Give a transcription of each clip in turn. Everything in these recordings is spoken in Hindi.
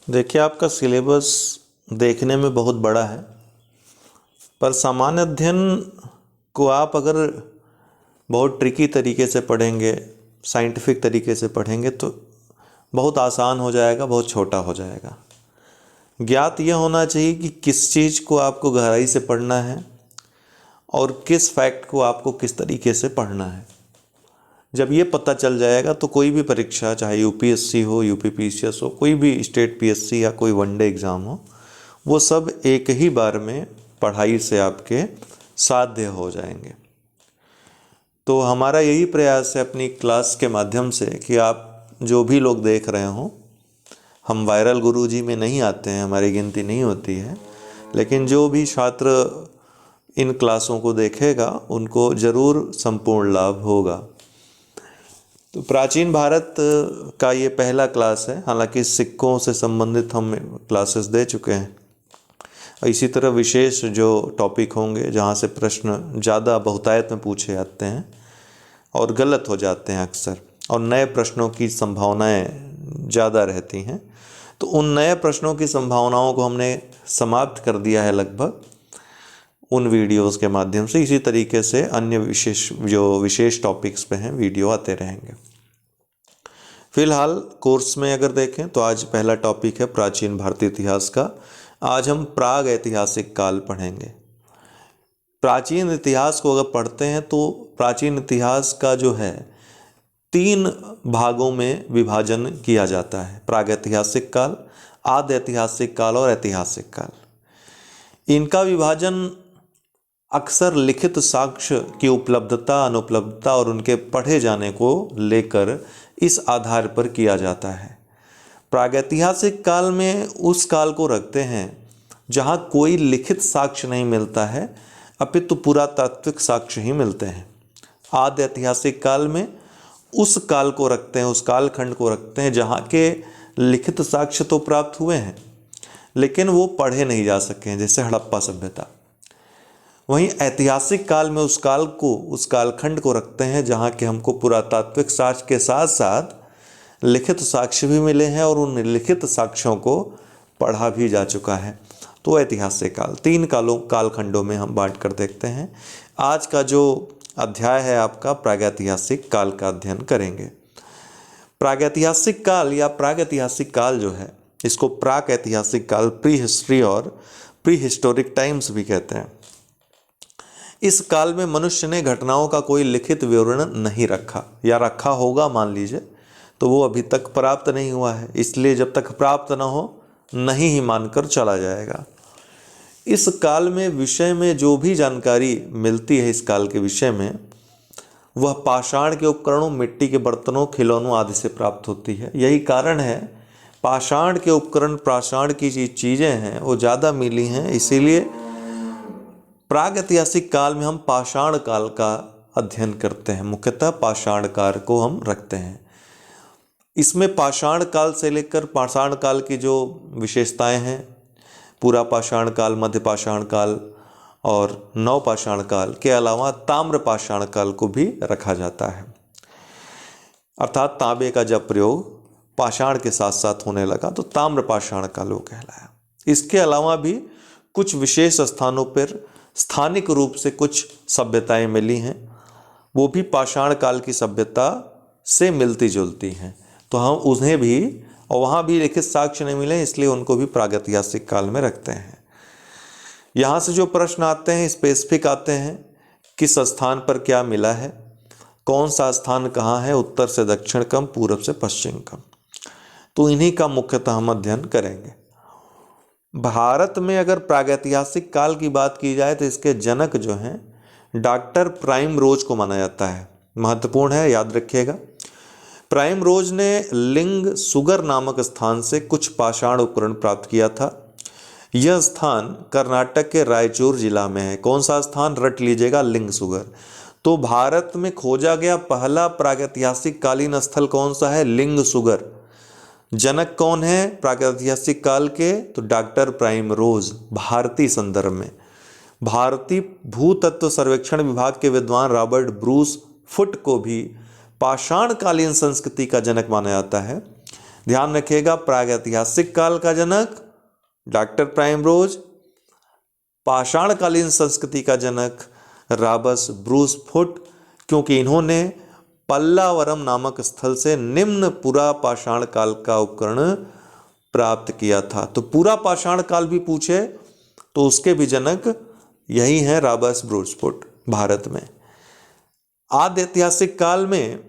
देखिए, आपका सिलेबस देखने में बहुत बड़ा है, पर सामान्य अध्ययन को आप अगर बहुत ट्रिकी तरीके से पढ़ेंगे, साइंटिफिक तरीके से पढ़ेंगे तो बहुत आसान हो जाएगा, बहुत छोटा हो जाएगा। ज्ञात यह होना चाहिए कि किस चीज़ को आपको गहराई से पढ़ना है और किस फैक्ट को आपको किस तरीके से पढ़ना है। जब ये पता चल जाएगा तो कोई भी परीक्षा, चाहे यूपीएससी हो, यूपीपीसीएस हो, कोई भी स्टेट पीएससी या कोई वनडे एग्ज़ाम हो, वो सब एक ही बार में पढ़ाई से आपके साध्य हो जाएंगे। तो हमारा यही प्रयास है अपनी क्लास के माध्यम से कि आप जो भी लोग देख रहे हों, हम वायरल गुरुजी में नहीं आते हैं, हमारी गिनती नहीं होती है, लेकिन जो भी छात्र इन क्लासों को देखेगा उनको ज़रूर संपूर्ण लाभ होगा। तो प्राचीन भारत का ये पहला क्लास है। हालांकि सिक्कों से संबंधित हम क्लासेस दे चुके हैं। इसी तरह विशेष जो टॉपिक होंगे जहाँ से प्रश्न ज़्यादा बहुतायत में पूछे जाते हैं और गलत हो जाते हैं अक्सर, और नए प्रश्नों की संभावनाएं ज़्यादा रहती हैं, तो उन नए प्रश्नों की संभावनाओं को हमने समाप्त कर दिया है लगभग उन वीडियोस के माध्यम से। इसी तरीके से अन्य विशेष टॉपिक्स पे हैं वीडियो आते रहेंगे। फिलहाल कोर्स में अगर देखें तो आज पहला टॉपिक है प्राचीन भारतीय इतिहास का। आज हम प्राग ऐतिहासिक काल पढ़ेंगे। प्राचीन इतिहास को अगर पढ़ते हैं तो प्राचीन इतिहास का जो है 3 भागों में विभाजन किया जाता है: प्रागैतिहासिक काल, आद्य ऐतिहासिक काल और ऐतिहासिक काल। इनका विभाजन अक्सर लिखित साक्ष्य की उपलब्धता, अनुपलब्धता और उनके पढ़े जाने को लेकर इस आधार पर किया जाता है। प्रागैतिहासिक काल में उस काल को रखते हैं जहाँ कोई लिखित साक्ष्य नहीं मिलता है, अपितु पुरातात्विक साक्ष्य ही मिलते हैं। आद्य ऐतिहासिक काल में उस काल को रखते हैं, उस कालखंड को रखते हैं जहाँ के लिखित साक्ष्य तो प्राप्त हुए हैं लेकिन वो पढ़े नहीं जा सके हैं, जैसे हड़प्पा सभ्यता। वहीं ऐतिहासिक काल में उस काल को, उस कालखंड को रखते हैं जहाँ के हमको पुरातात्विक साक्ष्य के साथ साथ लिखित साक्ष्य भी मिले हैं और उन लिखित साक्ष्यों को पढ़ा भी जा चुका है। तो ऐतिहासिक काल 3 कालखंडों में हम बांट कर देखते हैं। आज का जो अध्याय है आपका प्रागैतिहासिक काल का अध्ययन करेंगे। प्रागैतिहासिक काल या प्रागैतिहासिक काल जो है, इसको प्राक ऐतिहासिक काल, प्री हिस्ट्री और प्री हिस्टोरिक टाइम्स भी कहते हैं। इस काल में मनुष्य ने घटनाओं का कोई लिखित विवरण नहीं रखा, या रखा होगा मान लीजिए, तो वो अभी तक प्राप्त नहीं हुआ है। इसलिए जब तक प्राप्त ना हो नहीं ही मानकर चला जाएगा। इस काल में विषय में जो भी जानकारी मिलती है इस काल के विषय में, वह पाषाण के उपकरणों, मिट्टी के बर्तनों, खिलौनों आदि से प्राप्त होती है। यही कारण है पाषाण के उपकरण, पाषाण की चीज़ें हैं वो ज़्यादा मिली हैं। इसीलिए प्रागैतिहासिक काल में हम पाषाण काल का अध्ययन करते हैं। मुख्यतः पाषाण काल को हम रखते हैं। इसमें पाषाण काल से लेकर पाषाण काल की जो विशेषताएं हैं, पूरा पाषाण काल, मध्य पाषाण काल और नवपाषाण काल के अलावा ताम्र पाषाण काल को भी रखा जाता है। अर्थात तांबे का जब प्रयोग पाषाण के साथ साथ होने लगा तो ताम्र पाषाण काल वो कहलाया। इसके अलावा भी कुछ विशेष स्थानों पर स्थानिक रूप से कुछ सभ्यताएं मिली हैं, वो भी पाषाण काल की सभ्यता से मिलती जुलती हैं, तो हम उन्हें भी, और वहाँ भी लिखित साक्ष्य नहीं मिले, इसलिए उनको भी प्रागैतिहासिक काल में रखते हैं। यहाँ से जो प्रश्न आते हैं स्पेसिफिक आते हैं, किस स्थान पर क्या मिला है, कौन सा स्थान कहाँ है, उत्तर से दक्षिण कम, पूर्व से पश्चिम कम, तो इन्हीं का मुख्यतः हम अध्ययन करेंगे। भारत में अगर प्रागैतिहासिक काल की बात की जाए तो इसके जनक जो हैं डॉक्टर प्राइम रोज को माना जाता है। महत्वपूर्ण है, याद रखिएगा। प्राइम रोज ने लिंग सुगर नामक स्थान से कुछ पाषाण उपकरण प्राप्त किया था। यह स्थान कर्नाटक के रायचूर जिला में है। कौन सा स्थान, रट लीजिएगा, लिंग सुगर। तो भारत में खोजा गया पहला प्रागैतिहासिक कालीन स्थल कौन सा है, लिंग सुगर। जनक कौन है प्रागैतिहासिक काल के, तो डॉक्टर प्राइम रोज। भारतीय संदर्भ में भारतीय भूतत्व सर्वेक्षण विभाग के विद्वान रॉबर्ट ब्रूस फुट को भी पाषाण कालीन संस्कृति का जनक माना जाता है। ध्यान रखिएगा, प्रागैतिहासिक काल का जनक डॉक्टर प्राइमरोज, पाषाणकालीन संस्कृति का जनक रॉबर्ट ब्रूस फुट, क्योंकि इन्होंने पल्लावरम नामक स्थल से निम्न पुरा पाषाण काल का उपकरण प्राप्त किया था। तो पूरा पाषाण काल भी पूछे तो उसके भी जनक यही हैं, रॉबर्ट ब्रूस फुट भारत में। आद्य ऐतिहासिक काल में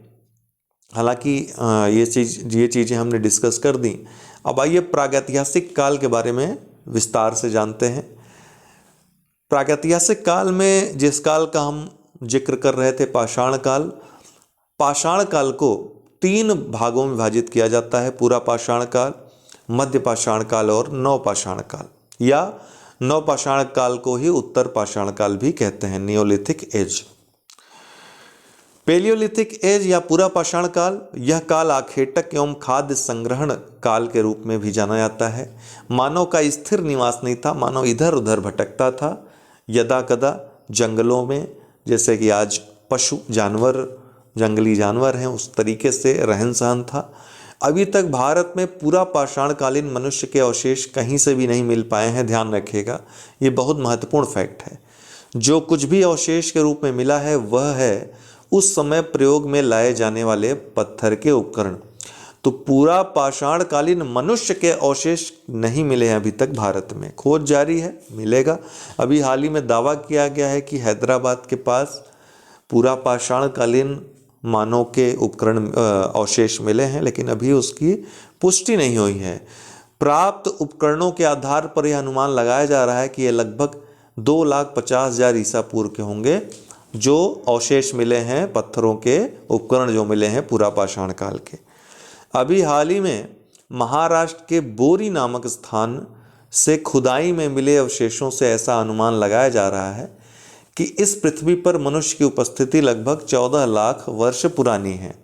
हालांकि ये चीज़ें हमने डिस्कस कर दी। अब आइए प्रागैतिहासिक काल के बारे में विस्तार से जानते हैं। प्रागैतिहासिक काल में जिस काल का हम जिक्र कर रहे थे, पाषाण काल, पाषाण काल को 3 भागों में विभाजित किया जाता है, पूरा पाषाण काल, मध्य पाषाण काल और नवपाषाण काल, या नवपाषाण काल को ही उत्तर पाषाण काल भी कहते हैं, नियोलिथिक एज। पेलियोलिथिक एज या पूरा पाषाण काल, यह काल आखेटक एवं खाद्य संग्रहण काल के रूप में भी जाना जाता है। मानव का स्थिर निवास नहीं था, मानव इधर उधर भटकता था, यदा कदा जंगलों में, जैसे कि आज पशु जानवर, जंगली जानवर हैं, उस तरीके से रहन सहन था। अभी तक भारत में पूरा पाषाणकालीन मनुष्य के अवशेष कहीं से भी नहीं मिल पाए हैं, ध्यान रखिएगा, ये बहुत महत्वपूर्ण फैक्ट है। जो कुछ भी अवशेष के रूप में मिला है वह है उस समय प्रयोग में लाए जाने वाले पत्थर के उपकरण। तो पूरा पाषाणकालीन मनुष्य के अवशेष नहीं मिले हैं अभी तक भारत में, खोज जारी है, मिलेगा। अभी हाल ही में दावा किया गया है कि हैदराबाद के पास पूरा पाषाणकालीन मानव के उपकरण अवशेष मिले हैं, लेकिन अभी उसकी पुष्टि नहीं हुई है। प्राप्त उपकरणों के आधार पर यह अनुमान लगाया जा रहा है कि ये लगभग 2,50,000 ईसा पूर्व के होंगे, जो अवशेष मिले हैं, पत्थरों के उपकरण जो मिले हैं पूरा पाषाण काल के। अभी हाल ही में महाराष्ट्र के बोरी नामक स्थान से खुदाई में मिले अवशेषों से ऐसा अनुमान लगाया जा रहा है कि इस पृथ्वी पर मनुष्य की उपस्थिति लगभग 14 लाख वर्ष पुरानी है।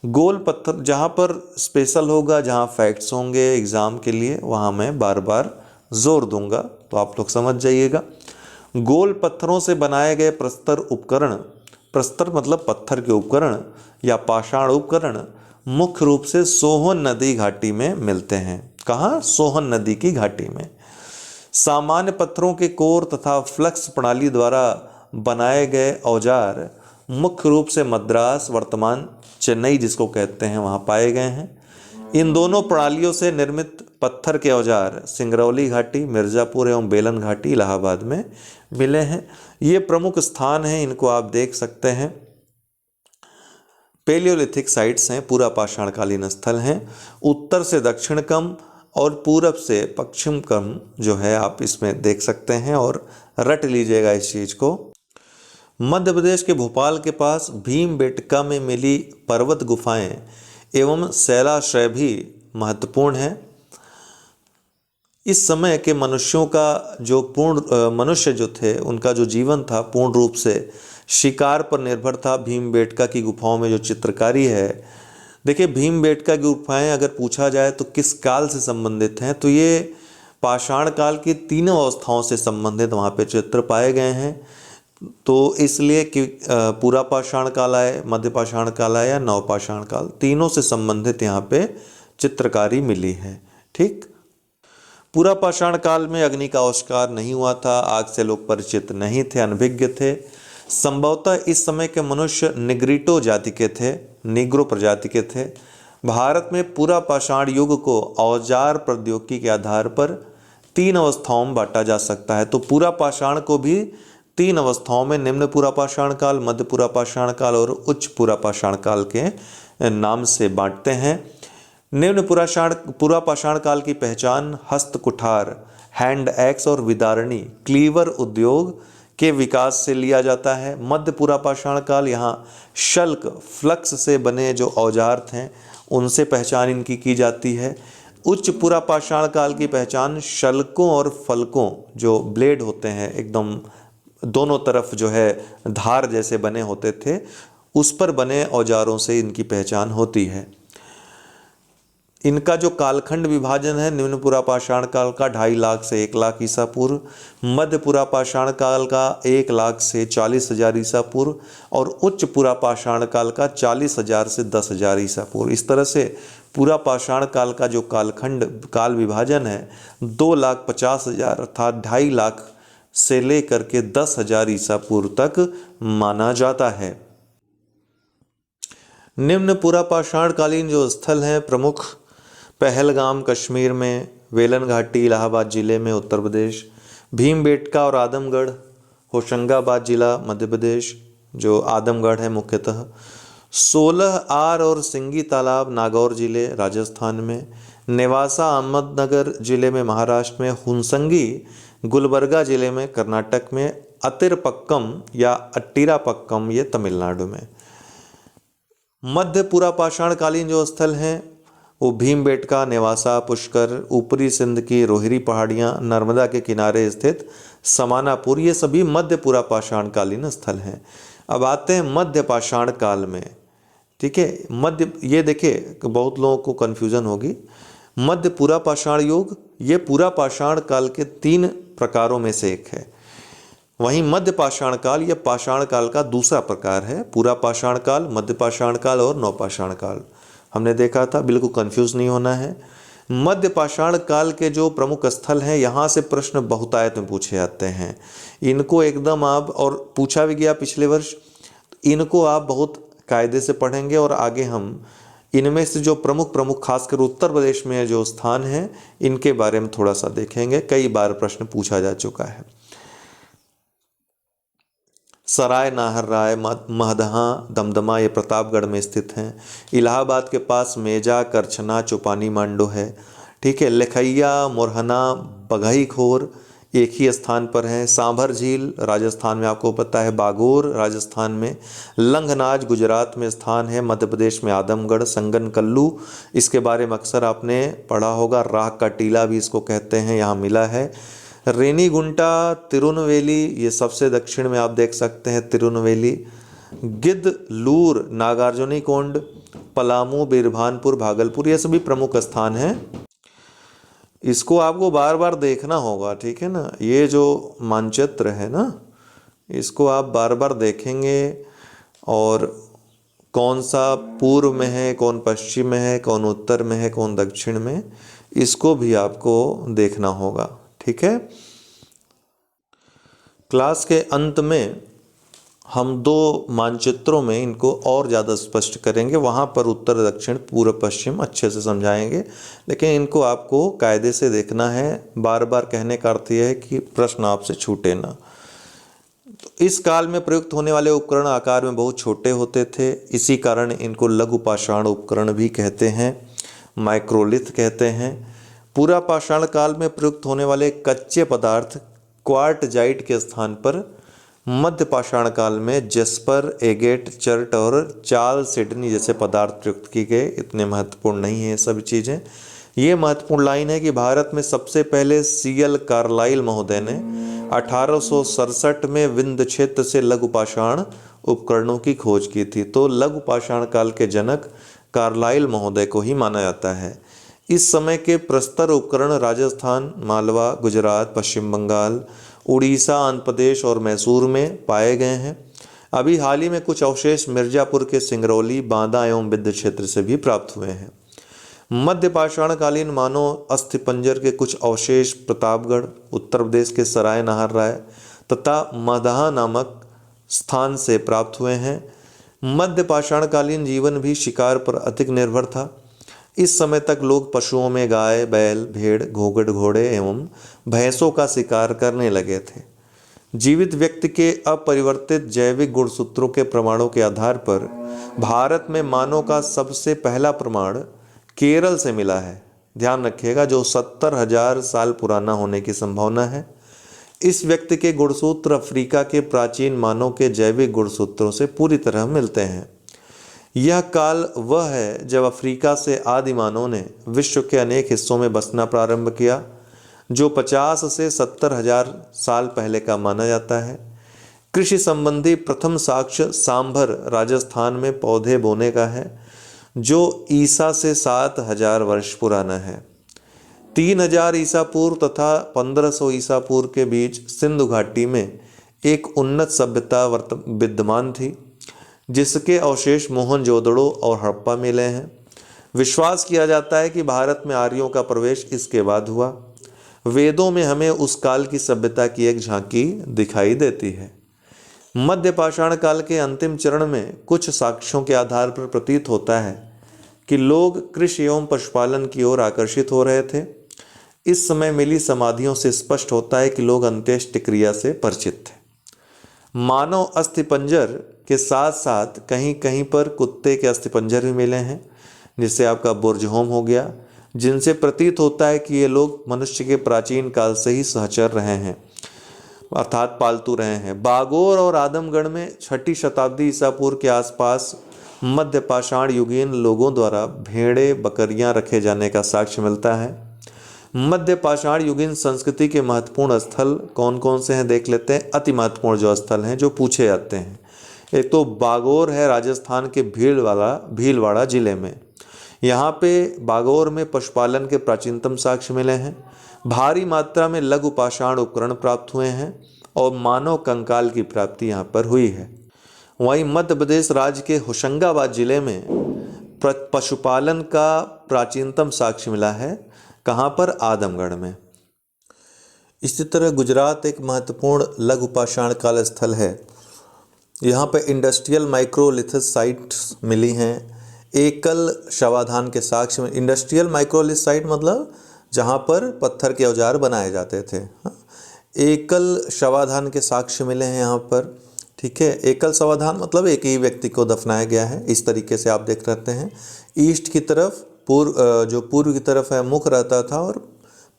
गोल पत्थर, जहाँ पर स्पेशल होगा, जहाँ फैक्ट्स होंगे एग्जाम के लिए, वहाँ मैं बार बार जोर दूंगा, तो आप लोग समझ जाइएगा। गोल पत्थरों से बनाए गए प्रस्तर उपकरण, प्रस्तर मतलब पत्थर के उपकरण या पाषाण उपकरण, मुख्य रूप से सोहन नदी घाटी में मिलते हैं। कहाँ? सोहन नदी की घाटी में। सामान्य पत्थरों के कोर तथा फ्लक्स प्रणाली द्वारा बनाए गए औजार मुख्य रूप से मद्रास, वर्तमान चेन्नई जिसको कहते हैं, वहाँ पाए गए हैं। इन दोनों प्रणालियों से निर्मित पत्थर के औजार सिंगरौली घाटी, मिर्ज़ापुर एवं बेलन घाटी, इलाहाबाद में मिले हैं। ये प्रमुख स्थान हैं, इनको आप देख सकते हैं। पेलियोलिथिक साइट्स हैं, पूरा पाषाणकालीन स्थल हैं। उत्तर से दक्षिण कम और पूरब से पश्चिम कम जो है, आप इसमें देख सकते हैं और रट लीजिएगा इस चीज़ को। मध्य प्रदेश के भोपाल के पास भीमबेटका में मिली पर्वत गुफाएं एवं शैलाश्रय भी महत्वपूर्ण है। इस समय के मनुष्यों का जो मनुष्य जो थे, उनका जो जीवन था पूर्ण रूप से शिकार पर निर्भर था। भीमबेटका की गुफाओं में जो चित्रकारी है, देखिए भीमबेटका की गुफाएं अगर पूछा जाए तो किस काल से संबंधित हैं, तो ये पाषाण काल की तीनों अवस्थाओं से संबंधित वहाँ पे चित्र पाए गए हैं। तो इसलिए कि पूरा पाषाण काल आए, मध्य पाषाण काल आए या नवपाषाण काल, तीनों से संबंधित यहाँ पे चित्रकारी मिली है। ठीक, पूरा पाषाण काल में अग्नि का आविष्कार नहीं हुआ था, आग से लोग परिचित नहीं थे, अनभिज्ञ थे। संभवतः इस समय के मनुष्य निग्रिटो जाति के थे, निग्रो प्रजाति के थे। भारत में पूरा पाषाण युग को औजार प्रौद्योगिकी के आधार पर 3 अवस्थाओं में बांटा जा सकता है। तो पूरा पाषाण को भी 3 अवस्थाओं में, निम्न पूरा पाषाण काल, मध्य पूरा पाषाण काल और उच्च पूरा पाषाण काल के नाम से बांटते हैं। निम्न पूरा पाषाण काल की पहचान हस्त कुठार, हैंड एक्स और विदारणी, क्लीवर उद्योग के विकास से लिया जाता है। मध्य पूरा पाषाण काल, यहाँ शल्क, फ्लक्स से बने जो औजार थे उनसे पहचान इनकी की जाती है। उच्च पूरा पाषाण काल की पहचान शल्कों और फलकों, जो ब्लेड होते हैं एकदम दोनों तरफ जो है धार जैसे बने होते थे, उस पर बने औजारों से इनकी पहचान होती है। इनका जो कालखंड विभाजन है, निम्न पूरा पाषाण काल का 2.5 लाख से 1 लाख ईसा पूर्व, मध्य पूरा पाषाण काल का 1 लाख से 40,000 ईसा पूर्व और उच्च पूरा पाषाण काल का 40,000 से 10,000 ईसा पूर्व। इस तरह से पूरा पाषाण काल का जो कालखंड काल विभाजन है 2,50,000 अर्थात 2.5 लाख से लेकर के 10,000 ईसा पूर्व तक माना जाता है। निम्न पूरा पाषाण कालीन जो स्थल हैं प्रमुख: पहलगाम कश्मीर में, वेलन घाटी इलाहाबाद जिले में उत्तर प्रदेश, भीमबेटका और आदमगढ़ होशंगाबाद जिला मध्य प्रदेश, जो आदमगढ़ है मुख्यतः, 16 आर और सिंगी तालाब नागौर जिले राजस्थान में, नेवासा अहमदनगर जिले में महाराष्ट्र में, हुनसंगी गुलबर्गा जिले में कर्नाटक में, अतिरपक्कम या अट्टीरापक्कम ये तमिलनाडु में। मध्य पूरा पाषाण कालीन जो स्थल हैं वो भीमबेटका, नेवासा, पुष्कर, ऊपरी सिंध की रोहिरी पहाड़ियाँ, नर्मदा के किनारे स्थित समानापुर, ये सभी मध्य पूरा पाषाण कालीन स्थल हैं। अब आते हैं मध्य पाषाण काल में। ठीक है, मध्य, ये देखिए बहुत लोगों को कन्फ्यूजन होगी। मध्य पूरा पाषाण युग ये पूरा पाषाण काल के 3 प्रकारों में से एक है। वहीं मध्य पाषाण काल यह पाषाण काल का दूसरा प्रकार है। पूरा पाषाण काल, मध्य पाषाण काल और नवपाषाण काल हमने देखा था, बिल्कुल कंफ्यूज नहीं होना है। मध्य पाषाण काल के जो प्रमुख स्थल हैं यहाँ से प्रश्न बहुतायत में पूछे जाते हैं। इनको एकदम आप, और पूछा भी गया पिछले वर्ष, इनको आप बहुत कायदे से पढ़ेंगे और आगे हम इनमें से जो प्रमुख खासकर उत्तर प्रदेश में जो स्थान हैं इनके बारे में थोड़ा सा देखेंगे। कई बार प्रश्न पूछा जा चुका है। सराय नाहर राय, महदहा, दमदमा ये प्रतापगढ़ में स्थित हैं। इलाहाबाद के पास मेजा, करछना, चौपानी मांडो है। ठीक है, लखैया, मोरहना, बघई खोर एक ही स्थान पर हैं। सांभर झील राजस्थान में आपको पता है, बागोर राजस्थान में, लंघनाज गुजरात में स्थान है। मध्य प्रदेश में आदमगढ़, संगन कल्लू इसके बारे में अक्सर आपने पढ़ा होगा, राख का टीला भी इसको कहते हैं, यहाँ मिला है। रेनीगुंटा, तिरुनवेली ये सबसे दक्षिण में आप देख सकते हैं, तिरुनवेली, गिद्धलूर, नागार्जुनीकोंड, पलामू, बिरभानपुर, भागलपुर ये सभी प्रमुख स्थान हैं। इसको आपको बार बार देखना होगा, ठीक है ना। ये जो मानचित्र है ना, इसको आप बार बार देखेंगे और कौन सा पूर्व में है, कौन पश्चिम में है, कौन उत्तर में है, कौन दक्षिण में, इसको भी आपको देखना होगा। ठीक है, क्लास के अंत में हम 2 मानचित्रों में इनको और ज़्यादा स्पष्ट करेंगे। वहाँ पर उत्तर दक्षिण पूर्व पश्चिम अच्छे से समझाएंगे, लेकिन इनको आपको कायदे से देखना है। बार बार कहने का अर्थ यह है कि प्रश्न आपसे छूटे ना। तो इस काल में प्रयुक्त होने वाले उपकरण आकार में बहुत छोटे होते थे, इसी कारण इनको लघु पाषाण उपकरण भी कहते हैं, माइक्रोलिथ कहते हैं। पूरा पाषाण काल में प्रयुक्त होने वाले कच्चे पदार्थ क्वार्टजाइट के स्थान पर मध्य पाषाण काल में जस्पर, एगेट, चर्ट और चार्ल सिडनी जैसे पदार्थ प्रयुक्त किए गए। इतने महत्वपूर्ण नहीं है ये सभी चीज़ें। ये महत्वपूर्ण लाइन है कि भारत में सबसे पहले CL कार्लाइल महोदय ने 1867 में विंध्य क्षेत्र से लघु पाषाण उपकरणों की खोज की थी। तो लघु पाषाण काल के जनक कार्लाइल महोदय को ही माना जाता है। इस समय के प्रस्तर उपकरण राजस्थान, मालवा, गुजरात, पश्चिम बंगाल, उड़ीसा, आंध्र प्रदेश और मैसूर में पाए गए हैं। अभी हाल ही में कुछ अवशेष मिर्जापुर के सिंगरौली, बांदा एवं विंध्य क्षेत्र से भी प्राप्त हुए हैं। मध्य पाषाणकालीन मानव अस्थिपंजर के कुछ अवशेष प्रतापगढ़, उत्तर प्रदेश के सराय नाहर राय तथा मदहा नामक स्थान से प्राप्त हुए हैं। मध्य पाषाणकालीन जीवन भी शिकार पर अधिक निर्भर था। इस समय तक लोग पशुओं में गाय, बैल, भेड़, घोगड़, घोड़े एवं भैंसों का शिकार करने लगे थे। जीवित व्यक्ति के अपरिवर्तित जैविक गुणसूत्रों के प्रमाणों के आधार पर भारत में मानव का सबसे पहला प्रमाण केरल से मिला है। ध्यान रखिएगा, जो 70,000 साल पुराना होने की संभावना है। इस व्यक्ति के गुणसूत्र अफ्रीका के प्राचीन मानव के जैविक गुणसूत्रों से पूरी तरह मिलते हैं। यह काल वह है जब अफ्रीका से आदि मानव ने विश्व के अनेक हिस्सों में बसना प्रारंभ किया, जो 50 से 70,000 साल पहले का माना जाता है। कृषि संबंधी प्रथम साक्ष्य सांभर राजस्थान में पौधे बोने का है, जो ईसा से 7,000 वर्ष पुराना है। 3,000 ईसा पूर्व तथा 1500 ईसा पूर्व के बीच सिंधु घाटी में एक उन्नत सभ्यता विद्यमान थी, जिसके अवशेष मोहनजोदड़ो और हड़प्पा मिले हैं। विश्वास किया जाता है कि भारत में आर्यों का प्रवेश इसके बाद हुआ। वेदों में हमें उस काल की सभ्यता की एक झांकी दिखाई देती है। मध्य पाषाण काल के अंतिम चरण में कुछ साक्ष्यों के आधार पर प्रतीत होता है कि लोग कृषि एवं पशुपालन की ओर आकर्षित हो रहे थे। इस समय मिली समाधियों से स्पष्ट होता है कि लोग अंत्येष्टि क्रिया से परिचित थे। मानव अस्थिपंजर के साथ साथ कहीं कहीं पर कुत्ते के अस्थिपंजर भी मिले हैं, जिससे आपका बुर्जहोम हो गया, जिनसे प्रतीत होता है कि ये लोग मनुष्य के प्राचीन काल से ही सहचर रहे हैं, अर्थात पालतू रहे हैं। बागोर और आदमगढ़ में 6ठी शताब्दी ईसा पूर्व के आसपास मध्य पाषाण युगीन लोगों द्वारा भेड़े बकरियां रखे जाने का साक्ष्य मिलता है। मध्य पाषाण युगीन संस्कृति के महत्वपूर्ण स्थल कौन कौन से हैं देख लेते हैं। अति महत्वपूर्ण जो स्थल हैं जो पूछे जाते हैं, एक तो बागोर है राजस्थान के भीलवाड़ा जिले में। यहाँ पे बागोर में पशुपालन के प्राचीनतम साक्ष्य मिले हैं। भारी मात्रा में लघु पाषाण उपकरण प्राप्त हुए हैं और मानव कंकाल की प्राप्ति यहाँ पर हुई है। वहीं मध्य प्रदेश राज्य के होशंगाबाद जिले में पशुपालन का प्राचीनतम साक्ष्य मिला है। कहाँ पर? आदमगढ़ में। इसी तरह गुजरात एक महत्वपूर्ण लघु पाषाण काल स्थल है। यहाँ पे इंडस्ट्रियल माइक्रोलिथिस साइट्स मिली हैं। एकल शवाधान के साक्ष्य में, इंडस्ट्रियल माइक्रोलिथ साइट मतलब जहाँ पर पत्थर के औजार बनाए जाते थे। एकल शवाधान के साक्ष्य मिले हैं यहाँ पर। ठीक है, एकल शवाधान मतलब एक ही व्यक्ति को दफनाया गया है। इस तरीके से आप देख रहते हैं। ईस्ट की तरफ पूर्व की तरफ है मुख रहता था और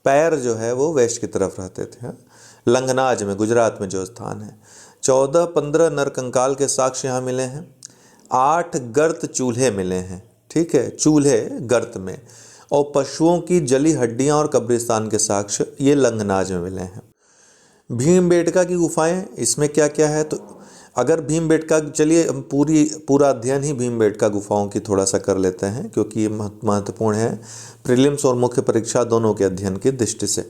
पैर जो है वो वेस्ट की तरफ रहते थे। लंगनाज में, गुजरात में जो स्थान है, 14-15 नरकंकाल के साक्ष्य यहाँ मिले हैं। 8 गर्त चूल्हे मिले हैं। ठीक है, चूल्हे गर्त में, और पशुओं की जली हड्डियाँ और कब्रिस्तान के साक्ष्य ये लंगनाज में मिले हैं। भीमबेटका की गुफाएं, इसमें क्या क्या है? तो अगर भीमबेटका, चलिए हम पूरा अध्ययन ही भीमबेटका गुफाओं की थोड़ा सा कर लेते हैं, क्योंकि ये महत्वपूर्ण है प्रीलिम्स और मुख्य परीक्षा दोनों के अध्ययन की दृष्टि से।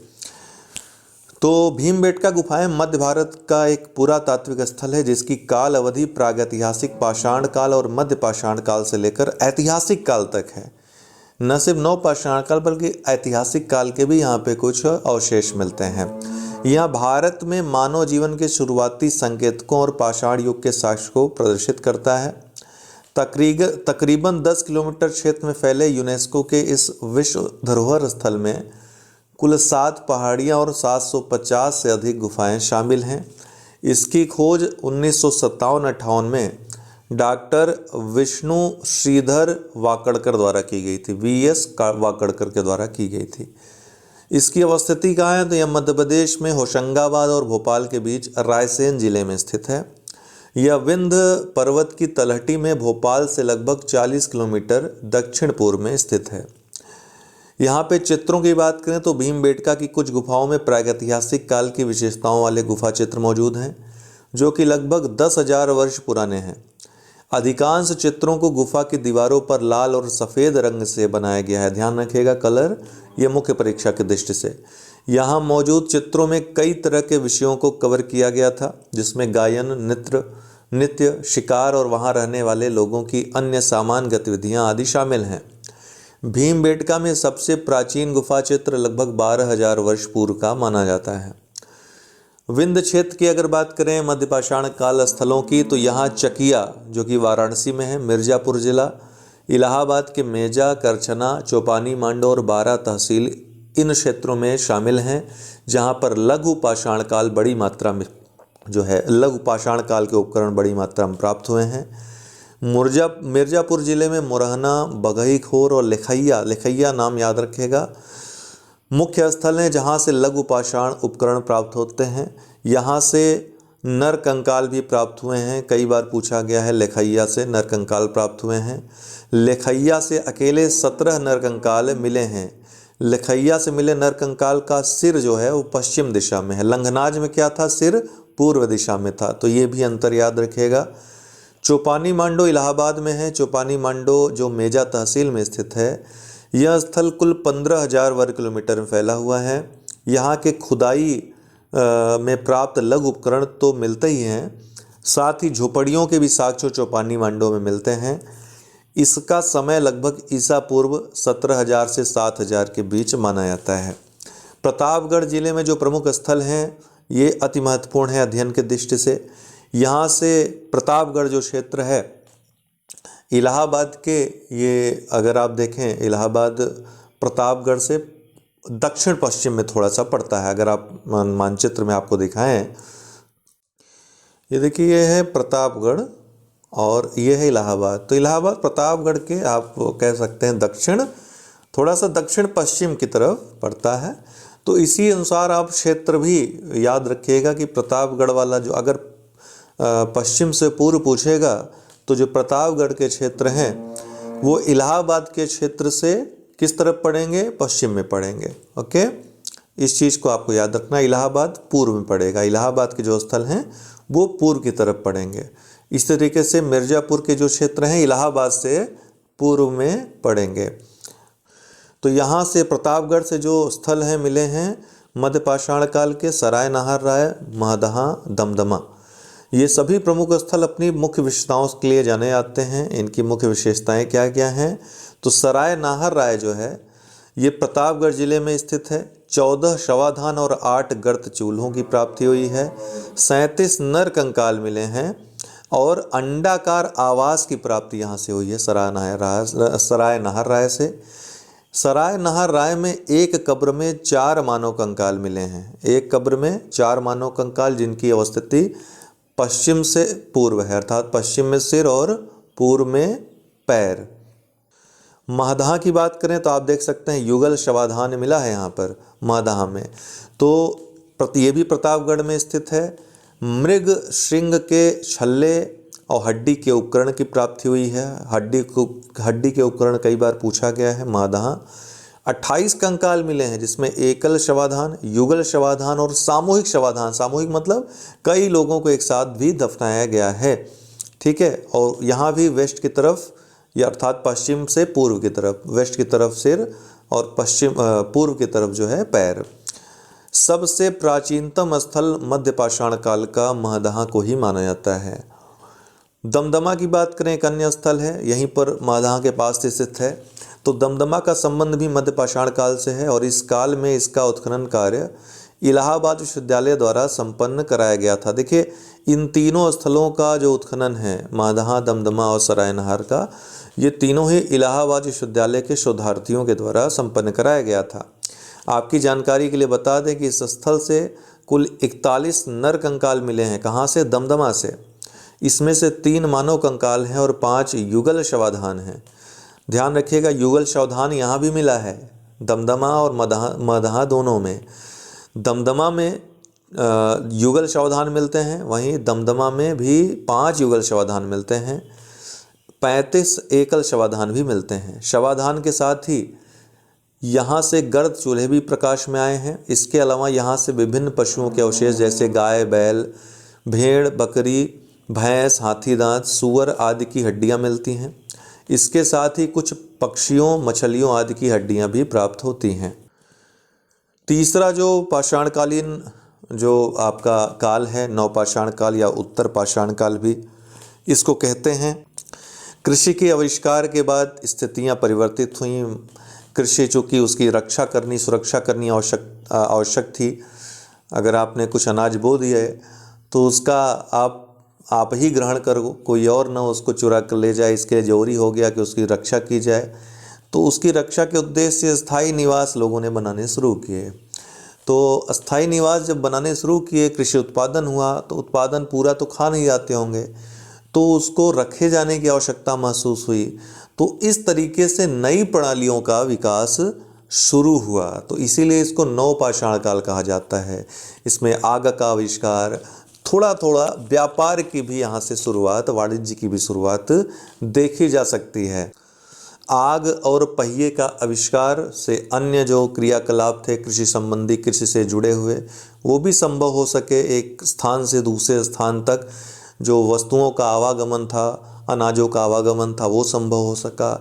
तो भीमबेटका गुफाएं मध्य भारत का एक पुरातात्विक स्थल है, जिसकी काल अवधि प्रागैतिहासिक पाषाण काल और मध्य पाषाण काल से लेकर ऐतिहासिक काल तक है। न सिर्फ नवपाषाण काल बल्कि ऐतिहासिक काल के भी यहाँ पे कुछ अवशेष मिलते हैं। यह भारत में मानव जीवन के शुरुआती संकेतकों और पाषाण युग के साक्ष्य को प्रदर्शित करता है। तकरीबन 10 किलोमीटर क्षेत्र में फैले यूनेस्को के इस विश्व धरोहर स्थल में कुल 7 पहाड़ियाँ और 750 से अधिक गुफाएं शामिल हैं। इसकी खोज 1957-58 में डॉक्टर विष्णु श्रीधर वाकड़कर द्वारा की गई थी। वीएस वाकड़कर के द्वारा की गई थी। इसकी अवस्थिति कहाँ है? तो यह मध्य प्रदेश में होशंगाबाद और भोपाल के बीच रायसेन जिले में स्थित है। यह विंध्य पर्वत की तलहटी में भोपाल से लगभग 40 किलोमीटर दक्षिण पूर्व में स्थित है। यहाँ पे चित्रों की बात करें तो भीमबेटका की कुछ गुफाओं में प्रागैतिहासिक काल की विशेषताओं वाले गुफा चित्र मौजूद हैं, जो कि लगभग 10,000 वर्ष पुराने हैं। अधिकांश चित्रों को गुफा की दीवारों पर लाल और सफ़ेद रंग से बनाया गया है। ध्यान रखिएगा, कलर ये मुख्य परीक्षा की दृष्टि से। यहाँ मौजूद चित्रों में कई तरह के विषयों को कवर किया गया था, जिसमें गायन, नृत्य, शिकार और वहाँ रहने वाले लोगों की अन्य सामान्य गतिविधियाँ आदि शामिल हैं। भीमबेटका में सबसे प्राचीन गुफा चित्र लगभग 12,000 वर्ष पूर्व का माना जाता है। विंध्य क्षेत्र की अगर बात करें मध्य पाषाण काल स्थलों की, तो यहाँ चकिया जो कि वाराणसी में है, मिर्ज़ापुर जिला, इलाहाबाद के मेजा, करछना, चौपानी मांडो और बारा तहसील इन क्षेत्रों में शामिल हैं, जहाँ पर लघु पाषाण काल बड़ी मात्रा में जो है लघु पाषाण काल के उपकरण बड़ी मात्रा में प्राप्त हुए हैं। मिर्ज़ापुर जिले में मुरहना, बघईखोर और लिखैया नाम याद रखेगा, मुख्य स्थल हैं जहाँ से लघु पाषाण उपकरण प्राप्त होते हैं। यहाँ से नर कंकाल भी प्राप्त हुए हैं। कई बार पूछा गया है लेखैया से नर कंकाल प्राप्त हुए हैं। लेखैया से अकेले 17 नर कंकाल मिले हैं। लेखैया से मिले नर कंकाल का सिर जो है वो पश्चिम दिशा में है। लंघनाज में क्या था? सिर पूर्व दिशा में था। तो ये भी अंतर याद रखिएगा। चौपानी मांडो इलाहाबाद में है। चौपानी मांडो जो मेजा तहसील में स्थित है, यह स्थल कुल 15,000 वर्ग किलोमीटर में फैला हुआ है। यहाँ के खुदाई में प्राप्त लघु उपकरण तो मिलते ही हैं, साथ ही झोपड़ियों के भी साक्ष्य चौपानी मांडो में मिलते हैं। इसका समय लगभग ईसा पूर्व 17,000 से 7,000 के बीच माना जाता है। प्रतापगढ़ जिले में जो प्रमुख स्थल हैं ये अति महत्वपूर्ण है अध्ययन के दृष्टि से। यहाँ से प्रतापगढ़ जो क्षेत्र है इलाहाबाद के, ये अगर आप देखें इलाहाबाद प्रतापगढ़ से दक्षिण पश्चिम में थोड़ा सा पड़ता है। अगर आप मानचित्र में आपको दिखाएं, ये देखिए ये है प्रतापगढ़ और ये है इलाहाबाद। तो इलाहाबाद प्रतापगढ़ के आप कह सकते हैं दक्षिण, थोड़ा सा दक्षिण पश्चिम की तरफ पड़ता है। तो इसी अनुसार आप क्षेत्र भी याद रखिएगा कि प्रतापगढ़ वाला जो, अगर पश्चिम से पूर्व पूछेगा तो जो प्रतापगढ़ के क्षेत्र हैं वो इलाहाबाद के क्षेत्र से किस तरफ पड़ेंगे, पश्चिम में पड़ेंगे। ओके, इस चीज़ को आपको याद रखना। इलाहाबाद पूर्व में पड़ेगा, इलाहाबाद के जो स्थल हैं वो पूर्व की तरफ पड़ेंगे। इस तरीके से मिर्ज़ापुर के जो क्षेत्र हैं इलाहाबाद से पूर्व में पड़ेंगे। तो यहाँ से प्रतापगढ़ से जो स्थल हैं मिले हैं मध्य पाषाण काल के सराय नाहर राय, महदहा, दमदमा। ये सभी प्रमुख स्थल अपनी मुख्य विशेषताओं के लिए जाने जाते हैं। इनकी मुख्य विशेषताएं क्या क्या हैं? तो सराय नाहर राय जो है ये प्रतापगढ़ जिले में स्थित है। 14 शवाधान और 8 गर्त चूल्हों की प्राप्ति हुई है। 37 नर कंकाल मिले हैं और अंडाकार आवास की प्राप्ति यहाँ से हुई है सराय नाहर राय से। सराय नाहर राय में एक कब्र में 4 मानव कंकाल मिले हैं। एक कब्र में 4 मानव कंकाल जिनकी अवस्थिति पश्चिम से पूर्व है, अर्थात पश्चिम में सिर और पूर्व में पैर। महदहा की बात करें तो आप देख सकते हैं युगल शवाधान मिला है यहाँ पर महदहा में। तो ये भी प्रतापगढ़ में स्थित है। मृग श्रृंग के छल्ले और हड्डी के उपकरण की प्राप्ति हुई है। हड्डी के उपकरण कई बार पूछा गया है। महदहा 28 कंकाल मिले हैं जिसमें एकल शवाधान, युगल शवाधान और सामूहिक शवाधान। सामूहिक मतलब कई लोगों को एक साथ भी दफनाया गया है। ठीक है, और यहाँ भी वेस्ट की तरफ, या अर्थात पश्चिम से पूर्व की तरफ, वेस्ट की तरफ सिर और पश्चिम पूर्व की तरफ जो है पैर। सबसे प्राचीनतम स्थल मध्य पाषाण काल का महदहा को ही माना जाता है। दमदमा की बात करें, एक अन्य स्थल है, यहीं पर महदहा के पास स्थित है। तो दमदमा का संबंध भी मध्य पाषाण काल से है और इस काल में इसका उत्खनन कार्य इलाहाबाद विश्वविद्यालय द्वारा संपन्न कराया गया था। देखिए इन तीनों स्थलों का जो उत्खनन है, महदहा, दमदमा और सराय नाहर का, ये तीनों ही इलाहाबाद विश्वविद्यालय के शोधार्थियों के द्वारा संपन्न कराया गया था। आपकी जानकारी के लिए बता दें कि इस स्थल से कुल 41 नर कंकाल मिले हैं। कहाँ से? दमदमा से। इसमें से 3 मानव कंकाल हैं और 5 युगल शवाधान हैं। ध्यान रखिएगा युगल शवाधान यहाँ भी मिला है, दमदमा और महदहा दोनों में। दमदमा में युगल शवाधान मिलते हैं, वहीं दमदमा में भी 5 युगल शवाधान मिलते हैं। 35 एकल शवाधान भी मिलते हैं। शवाधान के साथ ही यहाँ से गर्द चूल्हे भी प्रकाश में आए हैं। इसके अलावा यहाँ से विभिन्न पशुओं के अवशेष जैसे गाय, बैल, भेड़, बकरी, भैंस, हाथी दांत, सूअर आदि की हड्डियाँ मिलती हैं। इसके साथ ही कुछ पक्षियों, मछलियों आदि की हड्डियाँ भी प्राप्त होती हैं। तीसरा जो पाषाणकालीन जो आपका काल है, नवपाषाण काल या उत्तर पाषाण काल भी इसको कहते हैं। कृषि के आविष्कार के बाद स्थितियां परिवर्तित हुई। कृषि चूँकि उसकी रक्षा करनी, सुरक्षा करनी आवश्यक थी। अगर आपने कुछ अनाज बो दिए तो उसका आप ही ग्रहण करो, कोई और ना उसको चुरा कर ले जाए, इसके लिए जरूरी हो गया कि उसकी रक्षा की जाए। तो उसकी रक्षा के उद्देश्य से स्थायी निवास लोगों ने बनाने शुरू किए। तो स्थायी निवास जब बनाने शुरू किए, कृषि उत्पादन हुआ, तो उत्पादन पूरा तो खा नहीं जाते होंगे, तो उसको रखे जाने की आवश्यकता महसूस हुई। तो इस तरीके से नई प्रणालियों का विकास शुरू हुआ। तो इसीलिए इसको नवपाषाण काल कहा जाता है। इसमें आग का आविष्कार, थोड़ा थोड़ा व्यापार की भी यहाँ से शुरुआत, वाणिज्य की भी शुरुआत देखी जा सकती है। आग और पहिए का आविष्कार से अन्य जो क्रियाकलाप थे कृषि संबंधी, कृषि से जुड़े हुए, वो भी संभव हो सके। एक स्थान से दूसरे स्थान तक जो वस्तुओं का आवागमन था, अनाजों का आवागमन था, वो संभव हो सका।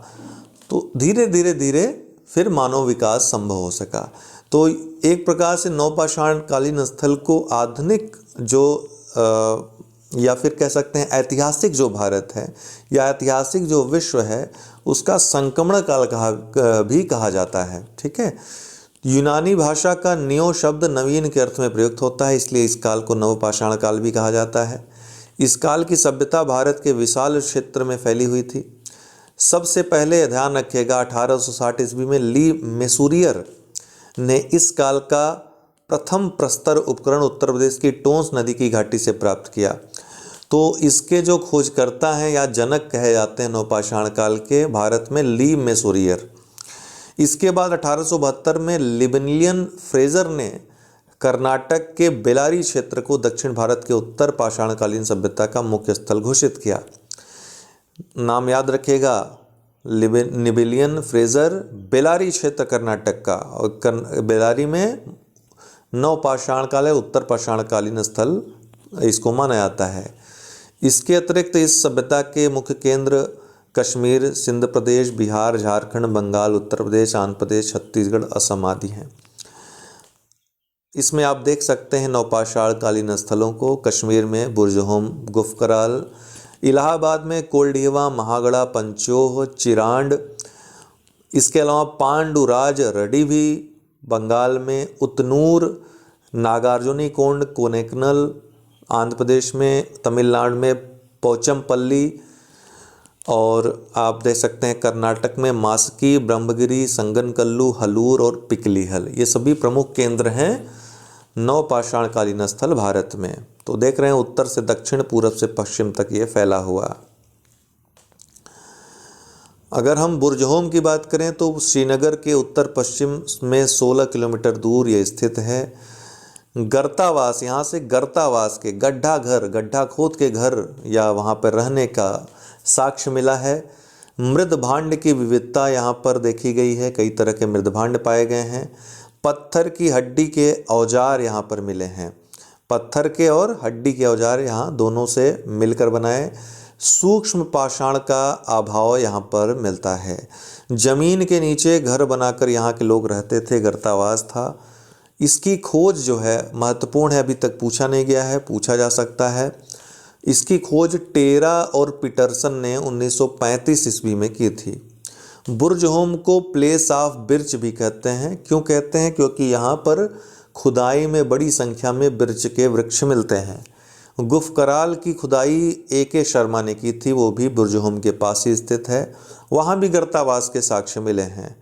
तो धीरे धीरे फिर मानव विकास संभव हो सका। तो एक प्रकार से नवपाषाण कालीन स्थल को आधुनिक जो या फिर कह सकते हैं ऐतिहासिक जो भारत है या ऐतिहासिक जो विश्व है उसका संक्रमण काल भी कहा जाता है। ठीक है। यूनानी भाषा का नियो शब्द नवीन के अर्थ में प्रयुक्त होता है, इसलिए इस काल को नवपाषाण काल भी कहा जाता है। इस काल की सभ्यता भारत के विशाल क्षेत्र में फैली हुई थी। सबसे पहले ध्यान रखिएगा 1860 ईस्वी में ली मेसूरियर ने इस काल का प्रथम प्रस्तर उपकरण उत्तर प्रदेश की टोंस नदी की घाटी से प्राप्त किया। तो इसके जो खोजकर्ता हैं या जनक कहे जाते हैं नवपाषाण काल के भारत में ली मेसूरियर। इसके बाद 1872 में लिबनियन फ्रेजर ने कर्नाटक के बेलारी क्षेत्र को दक्षिण भारत के उत्तर पाषाणकालीन सभ्यता का मुख्य स्थल घोषित किया। नाम याद रखिएगा, लिबनियन फ्रेजर, बेलारी क्षेत्र कर्नाटक का, और बेलारी में नवपाषाण काल है, उत्तर पाषाणकालीन स्थल इसको माना जाता है। इसके अतिरिक्त इस सभ्यता के मुख्य केंद्र कश्मीर, सिंध प्रदेश, बिहार, झारखंड, बंगाल, उत्तर प्रदेश, आंध्र प्रदेश, छत्तीसगढ़, असम आदि हैं। इसमें आप देख सकते हैं नवपाषाण कालीन स्थलों को। कश्मीर में बुरजहोम, गुफकराल, इलाहाबाद में कोल्डिहवा, महागड़ा, पंचोह, चिरांड, इसके अलावा पांडुराज, रडी भी, बंगाल में उतनूर, नागार्जुनी कोंड, कोनेकनल, आंध्र प्रदेश में, तमिलनाडु में पोचमपल्ली, और आप देख सकते हैं कर्नाटक में मास्की, ब्रह्मगिरी, संगनकल्लू, हलूर और पिकलीहल। ये सभी प्रमुख केंद्र हैं नवपाषाणकालीन स्थल भारत में। तो देख रहे हैं उत्तर से दक्षिण, पूरब से पश्चिम तक ये फैला हुआ। अगर हम बुरजहोम की बात करें तो श्रीनगर के उत्तर पश्चिम में 16 किलोमीटर दूर ये स्थित है। गर्तावास, यहाँ से गर्तावास के गड्ढा घर, गड्ढा खोद के घर या वहाँ पर रहने का साक्ष्य मिला है। मृद भांड की विविधता यहाँ पर देखी गई है, कई तरह के मृद भांड पाए गए हैं। पत्थर की हड्डी के औजार यहाँ पर मिले हैं, पत्थर के और हड्डी के औजार यहाँ दोनों से मिलकर बनाए। सूक्ष्म पाषाण का अभाव यहाँ पर मिलता है। जमीन के नीचे घर बनाकर यहाँ के लोग रहते थे, गर्तावास था। इसकी खोज जो है महत्वपूर्ण है, अभी तक पूछा नहीं गया है, पूछा जा सकता है। इसकी खोज टेरा और पीटरसन ने 1935 ईस्वी में की थी। बुरजहोम को प्लेस ऑफ बिर्च भी कहते हैं। क्यों कहते हैं? क्योंकि यहाँ पर खुदाई में बड़ी संख्या में बिर्च के वृक्ष मिलते हैं। गुफकराल की खुदाई A.K. शर्मा ने की थी, वो भी बुरजहोम के पास ही स्थित है, वहाँ भी गर्तावास के साक्ष्य मिले हैं।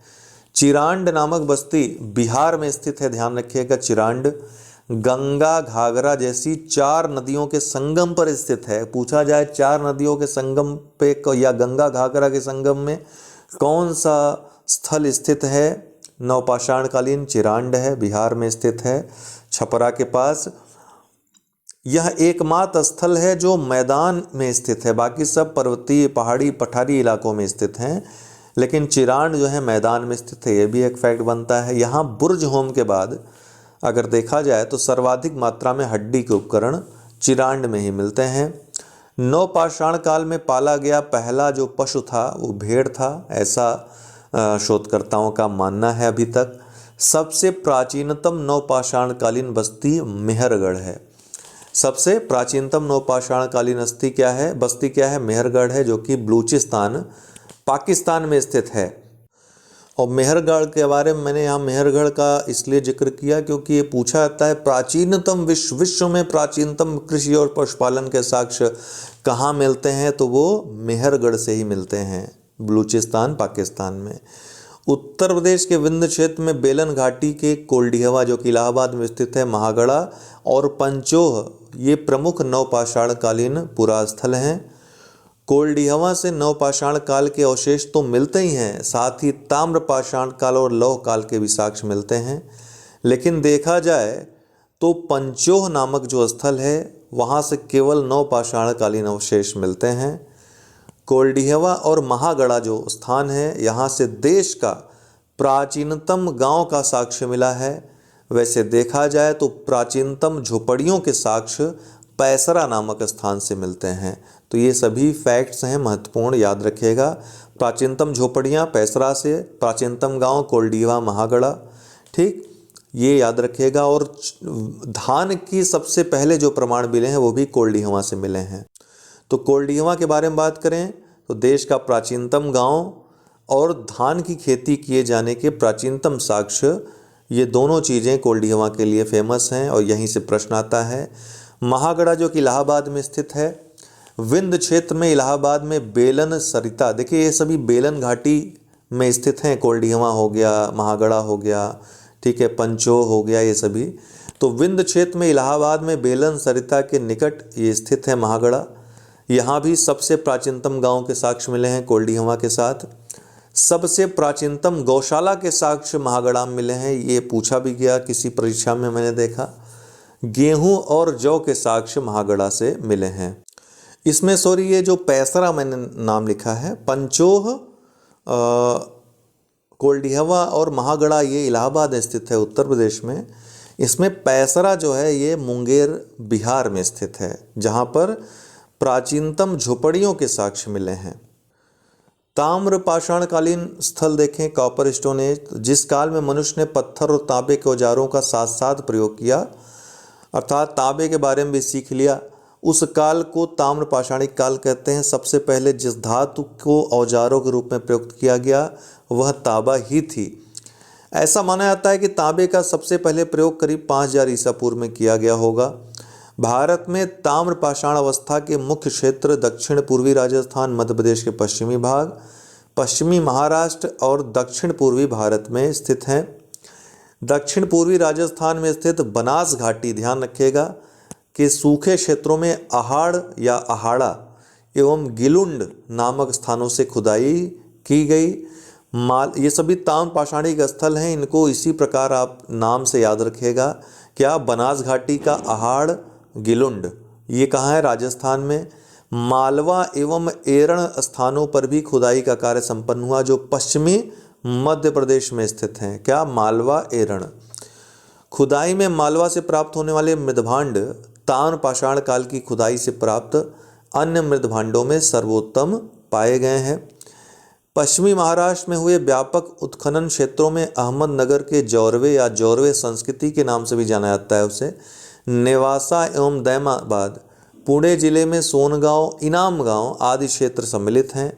चिरांड नामक बस्ती बिहार में स्थित है, ध्यान रखिएगा। चिरांड गंगा घाघरा जैसी 4 नदियों के संगम पर स्थित है। पूछा जाए 4 नदियों के संगम पे या गंगा घाघरा के संगम में कौन सा स्थल स्थित है? नवपाषाणकालीन चिरांड है, बिहार में स्थित है, छपरा के पास। यह एकमात्र स्थल है जो मैदान में स्थित है, बाकी सब पर्वतीय, पहाड़ी, पठारी इलाकों में स्थित हैं, लेकिन चिरांड जो है मैदान में स्थित है। ये भी एक फैक्ट बनता है। यहाँ बुरजहोम के बाद अगर देखा जाए तो सर्वाधिक मात्रा में हड्डी के उपकरण चिरांड में ही मिलते हैं। नवपाषाण काल में पाला गया पहला जो पशु था वो भेड़ था, ऐसा शोधकर्ताओं का मानना है अभी तक। सबसे प्राचीनतम नवपाषाणकालीन बस्ती मेहरगढ़ है। सबसे प्राचीनतम नवपाषाणकालीन बस्ती क्या है? मेहरगढ़ है, जो कि बलूचिस्तान, पाकिस्तान में स्थित है। और मेहरगढ़ के बारे में मैंने यहाँ मेहरगढ़ का इसलिए जिक्र किया क्योंकि ये पूछा जाता है प्राचीनतम विश्व में प्राचीनतम कृषि और पशुपालन के साक्ष्य कहाँ मिलते हैं, तो वो मेहरगढ़ से ही मिलते हैं, बलूचिस्तान, पाकिस्तान में। उत्तर प्रदेश के विंध्य क्षेत्र में बेलन घाटी के कोल्डिहवा, जो कि इलाहाबाद में स्थित है, महागड़ा और पंचोह, ये प्रमुख नवपाषाणकालीन पुरास्थल हैं। कोल्डिहवा से नवपाषाण काल के अवशेष तो मिलते ही हैं, साथ ही ताम्रपाषाण काल और लौह काल के भी साक्ष्य मिलते हैं। लेकिन देखा जाए तो पंचोह नामक जो स्थल है वहाँ से केवल नवपाषाणकालीन अवशेष मिलते हैं। कोल्डिहवा और महागड़ा जो स्थान है, यहाँ से देश का प्राचीनतम गांव का साक्ष्य मिला है। वैसे देखा जाए तो प्राचीनतम झोपड़ियों के साक्ष्य पैसरा नामक स्थान से मिलते हैं। तो ये सभी फैक्ट्स हैं महत्वपूर्ण, याद रखिएगा। प्राचीनतम झोपड़ियाँ पैसरा से, प्राचीनतम गांव कोल्डिहवा, महागड़ा। ठीक, ये याद रखिएगा। और धान की सबसे पहले जो प्रमाण मिले हैं वो भी कोल्डिहवा से मिले हैं। तो कोल्डिहवा के बारे में बात करें तो देश का प्राचीनतम गांव और धान की खेती किए जाने के प्राचीनतम साक्ष्य, ये दोनों चीज़ें कोल्डिहवा के लिए फेमस हैं और यहीं से प्रश्न आता है। महागढ़ा जो कि इलाहाबाद में स्थित है, विंध्य क्षेत्र में इलाहाबाद में बेलन सरिता, देखिए ये सभी बेलन घाटी में स्थित हैं। कोल्डिहवा हो गया, महागढ़ा हो गया, ठीक है, पंचो हो गया, ये सभी। तो विंध्य क्षेत्र में इलाहाबाद में बेलन सरिता के निकट ये स्थित है महागढ़ा। यहाँ भी सबसे प्राचीनतम गांव के साक्ष्य मिले हैं कोल्डिहवा के साथ। सबसे प्राचीनतम गौशाला के साक्ष्य महागढ़ा में मिले हैं, ये पूछा भी गया किसी परीक्षा में, मैंने देखा। गेहूं और जौ के साक्ष्य महागढ़ा से मिले हैं। इसमें सॉरी, ये जो पैसरा मैंने नाम लिखा है, पंचोह, कोल्डिहवा और महागढ़ा ये इलाहाबाद स्थित है उत्तर प्रदेश में। इसमें पैसरा जो है ये मुंगेर बिहार में स्थित है, जहाँ पर प्राचीनतम झोपड़ियों के साक्ष्य मिले हैं। ताम्र पाषाणकालीन स्थल देखें, कॉपर स्टोन एज, जिस काल में मनुष्य ने पत्थर और तांबे के औजारों का साथ साथ प्रयोग किया, अर्थात तांबे के बारे में भी सीख लिया, उस काल को ताम्र पाषाणिक काल कहते हैं। सबसे पहले जिस धातु को औजारों के रूप में प्रयुक्त किया गया वह तांबा ही थी। ऐसा माना जाता है कि तांबे का सबसे पहले प्रयोग करीब 5000 ईसा पूर्व में किया गया होगा। भारत में ताम्र पाषाण अवस्था के मुख्य क्षेत्र दक्षिण पूर्वी राजस्थान, मध्य प्रदेश के पश्चिमी भाग, पश्चिमी महाराष्ट्र और दक्षिण पूर्वी भारत में स्थित हैं। दक्षिण पूर्वी राजस्थान में स्थित बनास घाटी, ध्यान रखिएगा कि सूखे क्षेत्रों में अहाड़ या अहाड़ा एवं गिलुंड नामक स्थानों से खुदाई की गई। ये सभी ताम्र पाषाणिक स्थल हैं, इनको इसी प्रकार आप नाम से याद रखिएगा। क्या? बनास घाटी का अहाड़, गिलुंड, ये कहाँ है? राजस्थान में। मालवा एवं एरण स्थानों पर भी खुदाई का कार्य संपन्न हुआ, जो पश्चिमी मध्य प्रदेश में स्थित हैं। क्या? मालवा, एरण। खुदाई में मालवा से प्राप्त होने वाले मृदभांड ताम्र पाषाण काल की खुदाई से प्राप्त अन्य मृदभांडों में सर्वोत्तम पाए गए हैं। पश्चिमी महाराष्ट्र में हुए व्यापक उत्खनन क्षेत्रों में अहमदनगर के जौरवे या जौरवे संस्कृति के नाम से भी जाना जाता है उसे, नेवासा एवं दैमाबाद, पुणे जिले में सोनगांव, इनाम गांव आदि क्षेत्र सम्मिलित हैं।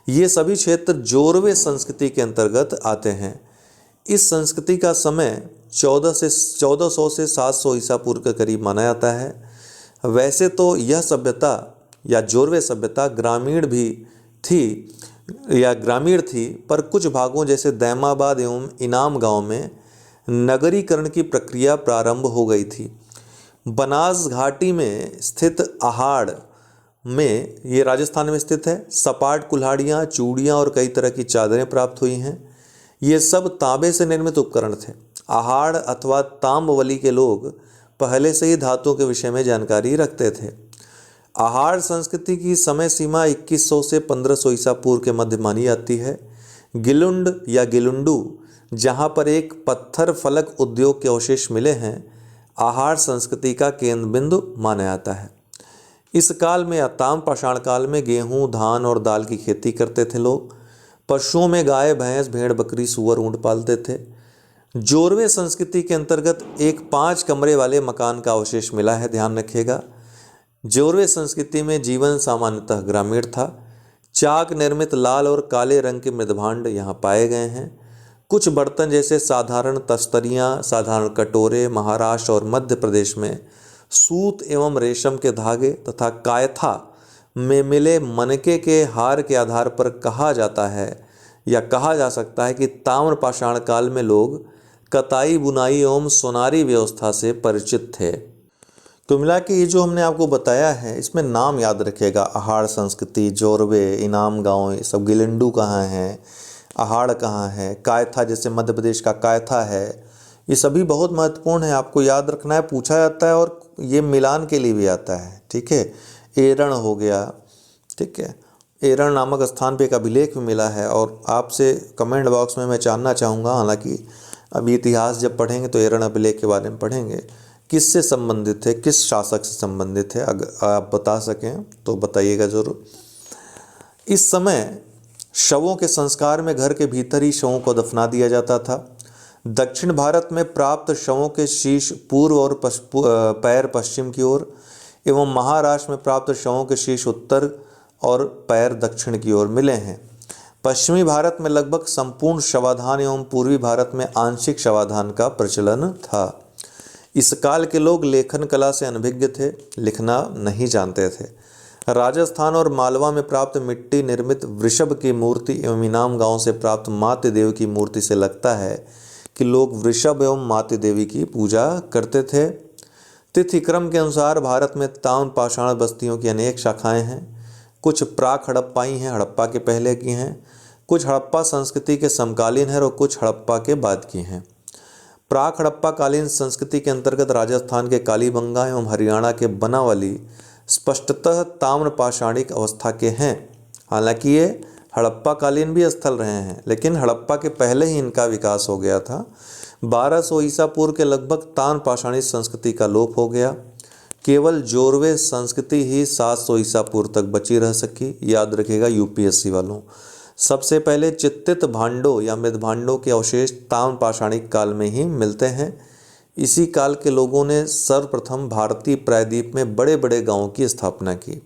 ये सभी क्षेत्र जोरवे संस्कृति के अंतर्गत आते हैं। इस संस्कृति का समय 1400 से 700 ईसा पूर्व के करीब माना जाता है। वैसे तो यह सभ्यता या जोरवे सभ्यता ग्रामीण थी, पर कुछ भागों जैसे दैमाबाद एवं इनाम गांव में नगरीकरण की प्रक्रिया प्रारंभ हो गई थी। बनास घाटी में स्थित अहाड़ में, ये राजस्थान में स्थित है, सपाट कुल्हाड़ियाँ, चूड़ियाँ और कई तरह की चादरें प्राप्त हुई हैं। ये सब तांबे से निर्मित उपकरण थे। अहाड़ अथवा ताम्रवली के लोग पहले से ही धातुओं के विषय में जानकारी रखते थे। अहाड़ संस्कृति की समय सीमा 2100 से 1500 ईसा पूर्व के मध्य मानी जाती है। गिलुंड या गिलुंडू, जहाँ पर एक पत्थर फलक उद्योग के अवशेष मिले हैं, अहाड़ संस्कृति का केंद्र बिंदु माना जाता है। इस काल में या ताम्र पाषाण काल में गेहूँ, धान और दाल की खेती करते थे लोग। पशुओं में गाय, भैंस, भेड़, बकरी, सूअर, ऊंट पालते थे। जोरवे संस्कृति के अंतर्गत एक 5 कमरे वाले मकान का अवशेष मिला है, ध्यान रखिएगा। जोरवे संस्कृति में जीवन सामान्यतः ग्रामीण था। चाक निर्मित लाल और काले रंग के मृदभांड यहाँ पाए गए हैं। कुछ बर्तन जैसे साधारण तस्तरियाँ, साधारण कटोरे महाराष्ट्र और मध्य प्रदेश में सूत एवं रेशम के धागे तथा कायथा में मिले मनके के हार के आधार पर कहा जाता है या कहा जा सकता है कि ताम्र पाषाण काल में लोग कताई, बुनाई एवं सोनारी व्यवस्था से परिचित थे। तो मिला कि ये जो हमने आपको बताया है, इसमें नाम याद रखिएगा। अहाड़ संस्कृति, जोरवे, इनाम गांव, ये सब। गिलंडू कहाँ है, अहाड़ कहाँ है, कायथा जैसे मध्य प्रदेश का कायथा है, ये सभी बहुत महत्वपूर्ण है, आपको याद रखना है, पूछा जाता है और ये मिलान के लिए भी आता है। ठीक है। एरण हो गया, ठीक है, एरण नामक स्थान पे एक अभिलेख भी मिला है। और आपसे कमेंट बॉक्स में मैं जानना चाहूँगा, हालांकि अभी इतिहास जब पढ़ेंगे तो एरण अभिलेख के बारे में पढ़ेंगे, किससे संबंधित है, किस शासक से संबंधित है, अगर आप बता सकें तो बताइएगा ज़रूर। इस समय शवों के संस्कार में घर के भीतर ही शवों को दफना दिया जाता था। दक्षिण भारत में प्राप्त शवों के शीश पूर्व और पैर पश्चिम की ओर एवं महाराष्ट्र में प्राप्त शवों के शीश उत्तर और पैर दक्षिण की ओर मिले हैं। पश्चिमी भारत में लगभग संपूर्ण शवाधान एवं पूर्वी भारत में आंशिक शवाधान का प्रचलन था। इस काल के लोग लेखन कला से अनभिज्ञ थे, लिखना नहीं जानते थे। राजस्थान और मालवा में प्राप्त मिट्टी निर्मित वृषभ की मूर्ति एवं इनाम गांव से प्राप्त माते देवी की मूर्ति से लगता है कि लोग वृषभ एवं माते देवी की पूजा करते थे। तिथि क्रम के अनुसार भारत में ताम्र पाषाण बस्तियों की अनेक शाखाएं हैं। कुछ प्राक हड़प्पाई हैं, हड़प्पा के पहले की हैं, कुछ हड़प्पा संस्कृति के समकालीन हैं और कुछ हड़प्पा के बाद की हैं। प्राक हड़प्पा कालीन संस्कृति के अंतर्गत राजस्थान के कालीबंगा एवं हरियाणा के बनावली स्पष्टतः ताम्र पाषाणिक अवस्था के हैं। हालांकि ये हड़प्पा कालीन भी स्थल रहे हैं, लेकिन हड़प्पा के पहले ही इनका विकास हो गया था। 1200 ईसा पूर्व के लगभग ताम्र पाषाणी संस्कृति का लोप हो गया। केवल जोरवे संस्कृति ही 700 ईसा पूर्व तक बची रह सकी। याद रखिएगा यूपीएससी वालों, सबसे पहले चित्तित भांडों या मृद भांडों के अवशेष ताम्र पाषाणिक काल में ही मिलते हैं। इसी काल के लोगों ने सर्वप्रथम भारतीय प्रायद्वीप में बड़े बड़े गांवों की स्थापना की।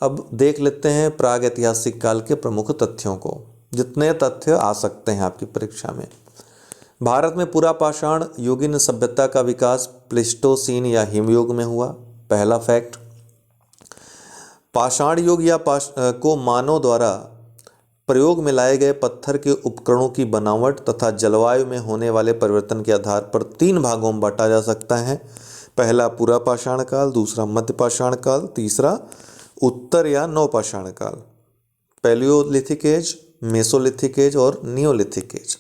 अब देख लेते हैं प्राग ऐतिहासिक काल के प्रमुख तथ्यों को, जितने तथ्य आ सकते हैं आपकी परीक्षा में। भारत में पुरापाषाण युगीन सभ्यता का विकास प्लेस्टोसीन या हिमयुग में हुआ। पहला फैक्ट। पाषाण युग या को मानव द्वारा प्रयोग में लाए गए पत्थर के उपकरणों की बनावट तथा जलवायु में होने वाले परिवर्तन के आधार पर 3 भागों में बांटा जा सकता है। पहला पुरापाषाण काल, दूसरा मध्यपाषाण काल, तीसरा उत्तर या नवपाषाण काल। पैलियोलिथिक एज, मेसोलिथिक एज और नियोलिथिक एज।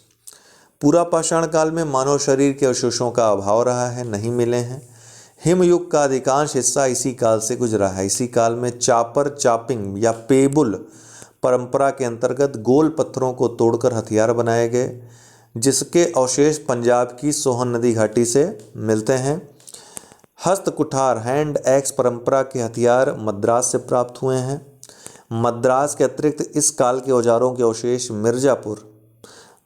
पुरापाषाण काल में मानव शरीर के अवशेषों का अभाव रहा है, नहीं मिले हैं। हिमयुग का अधिकांश हिस्सा इसी काल से गुजरा है। इसी काल में चापर चापिंग या पेबुल परंपरा के अंतर्गत गोल पत्थरों को तोड़कर हथियार बनाए गए, जिसके अवशेष पंजाब की सोहन नदी घाटी से मिलते हैं। हस्त कुठार हैंड एक्स परंपरा के हथियार मद्रास से प्राप्त हुए हैं। मद्रास के अतिरिक्त इस काल के औजारों के अवशेष मिर्जापुर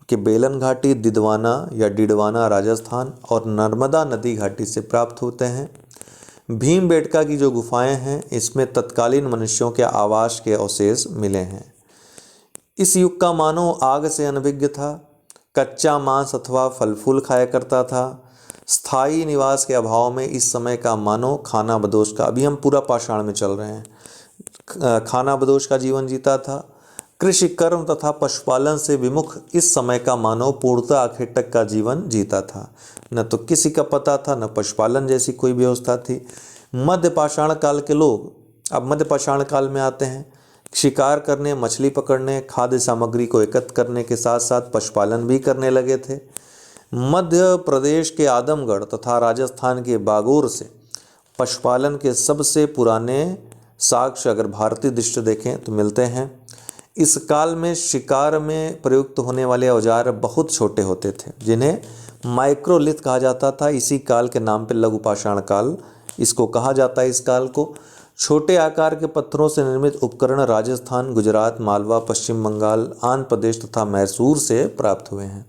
के बेलन घाटी, दिदवाना या डिडवाना राजस्थान और नर्मदा नदी घाटी से प्राप्त होते हैं। भीमबेटका की जो गुफाएं हैं, इसमें तत्कालीन मनुष्यों के आवास के अवशेष मिले हैं। इस युग का मानव आग से अनभिज्ञ था, कच्चा मांस अथवा फल फूल खाया करता था। स्थायी निवास के अभाव में इस समय का मानव खाना बदोश का, अभी हम पूरा पाषाण में चल रहे हैं, खाना बदोश का जीवन जीता था। कृषि कर्म तथा पशुपालन से विमुख इस समय का मानव पूर्णतः आखिर तक का जीवन जीता था। न तो किसी का पता था, न पशुपालन जैसी कोई व्यवस्था थी। मध्य पाषाण काल के लोग, अब मध्य पाषाण काल में आते हैं, शिकार करने, मछली पकड़ने, खाद्य सामग्री को एकत्र करने के साथ साथ पशुपालन भी करने लगे थे। मध्य प्रदेश के आदमगढ़ तथा राजस्थान के बागोर से पशुपालन के सबसे पुराने साक्ष्य अगर भारतीय दृष्टि देखें तो मिलते हैं। इस काल में शिकार में प्रयुक्त होने वाले औजार बहुत छोटे होते थे, जिन्हें माइक्रोलिथ कहा जाता था। इसी काल के नाम पर लघु पाषाण काल इसको कहा जाता है। इस काल को छोटे आकार के पत्थरों से निर्मित उपकरण राजस्थान, गुजरात, मालवा, पश्चिम बंगाल, आंध्र प्रदेश तथा मैसूर से प्राप्त हुए हैं।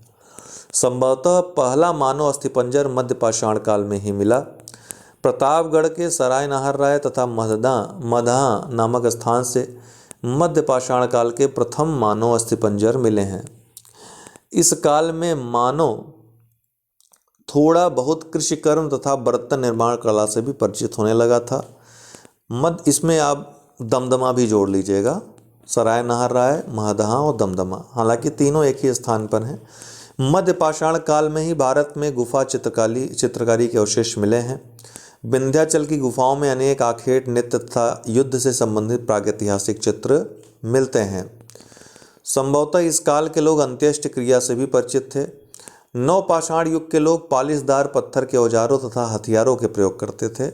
संभवतः पहला मानव अस्थिपंजर मध्य पाषाण काल में ही मिला। प्रतापगढ़ के सराय नाहर राय तथा मदहा नामक स्थान से मध्य पाषाण काल के प्रथम मानव अस्थिपंजर मिले हैं। इस काल में मानव थोड़ा बहुत कृषि कर्म तथा बर्तन निर्माण कला से भी परिचित होने लगा था। इसमें आप दमदमा भी जोड़ लीजिएगा, सराय नाहर राय, महदहा और दमदमा, हालांकि तीनों एक ही स्थान पर हैं। मध्य पाषाण काल में ही भारत में गुफा चित्रकारी के अवशेष मिले हैं। विंध्याचल की गुफाओं में अनेक आखेट, नृत्य तथा युद्ध से संबंधित प्रागैतिहासिक चित्र मिलते हैं। संभवतः इस काल के लोग अंत्येष्टि क्रिया से भी परिचित थे। नवपाषाण युग के लोग पालिशदार पत्थर के औजारों तथा हथियारों के प्रयोग करते थे।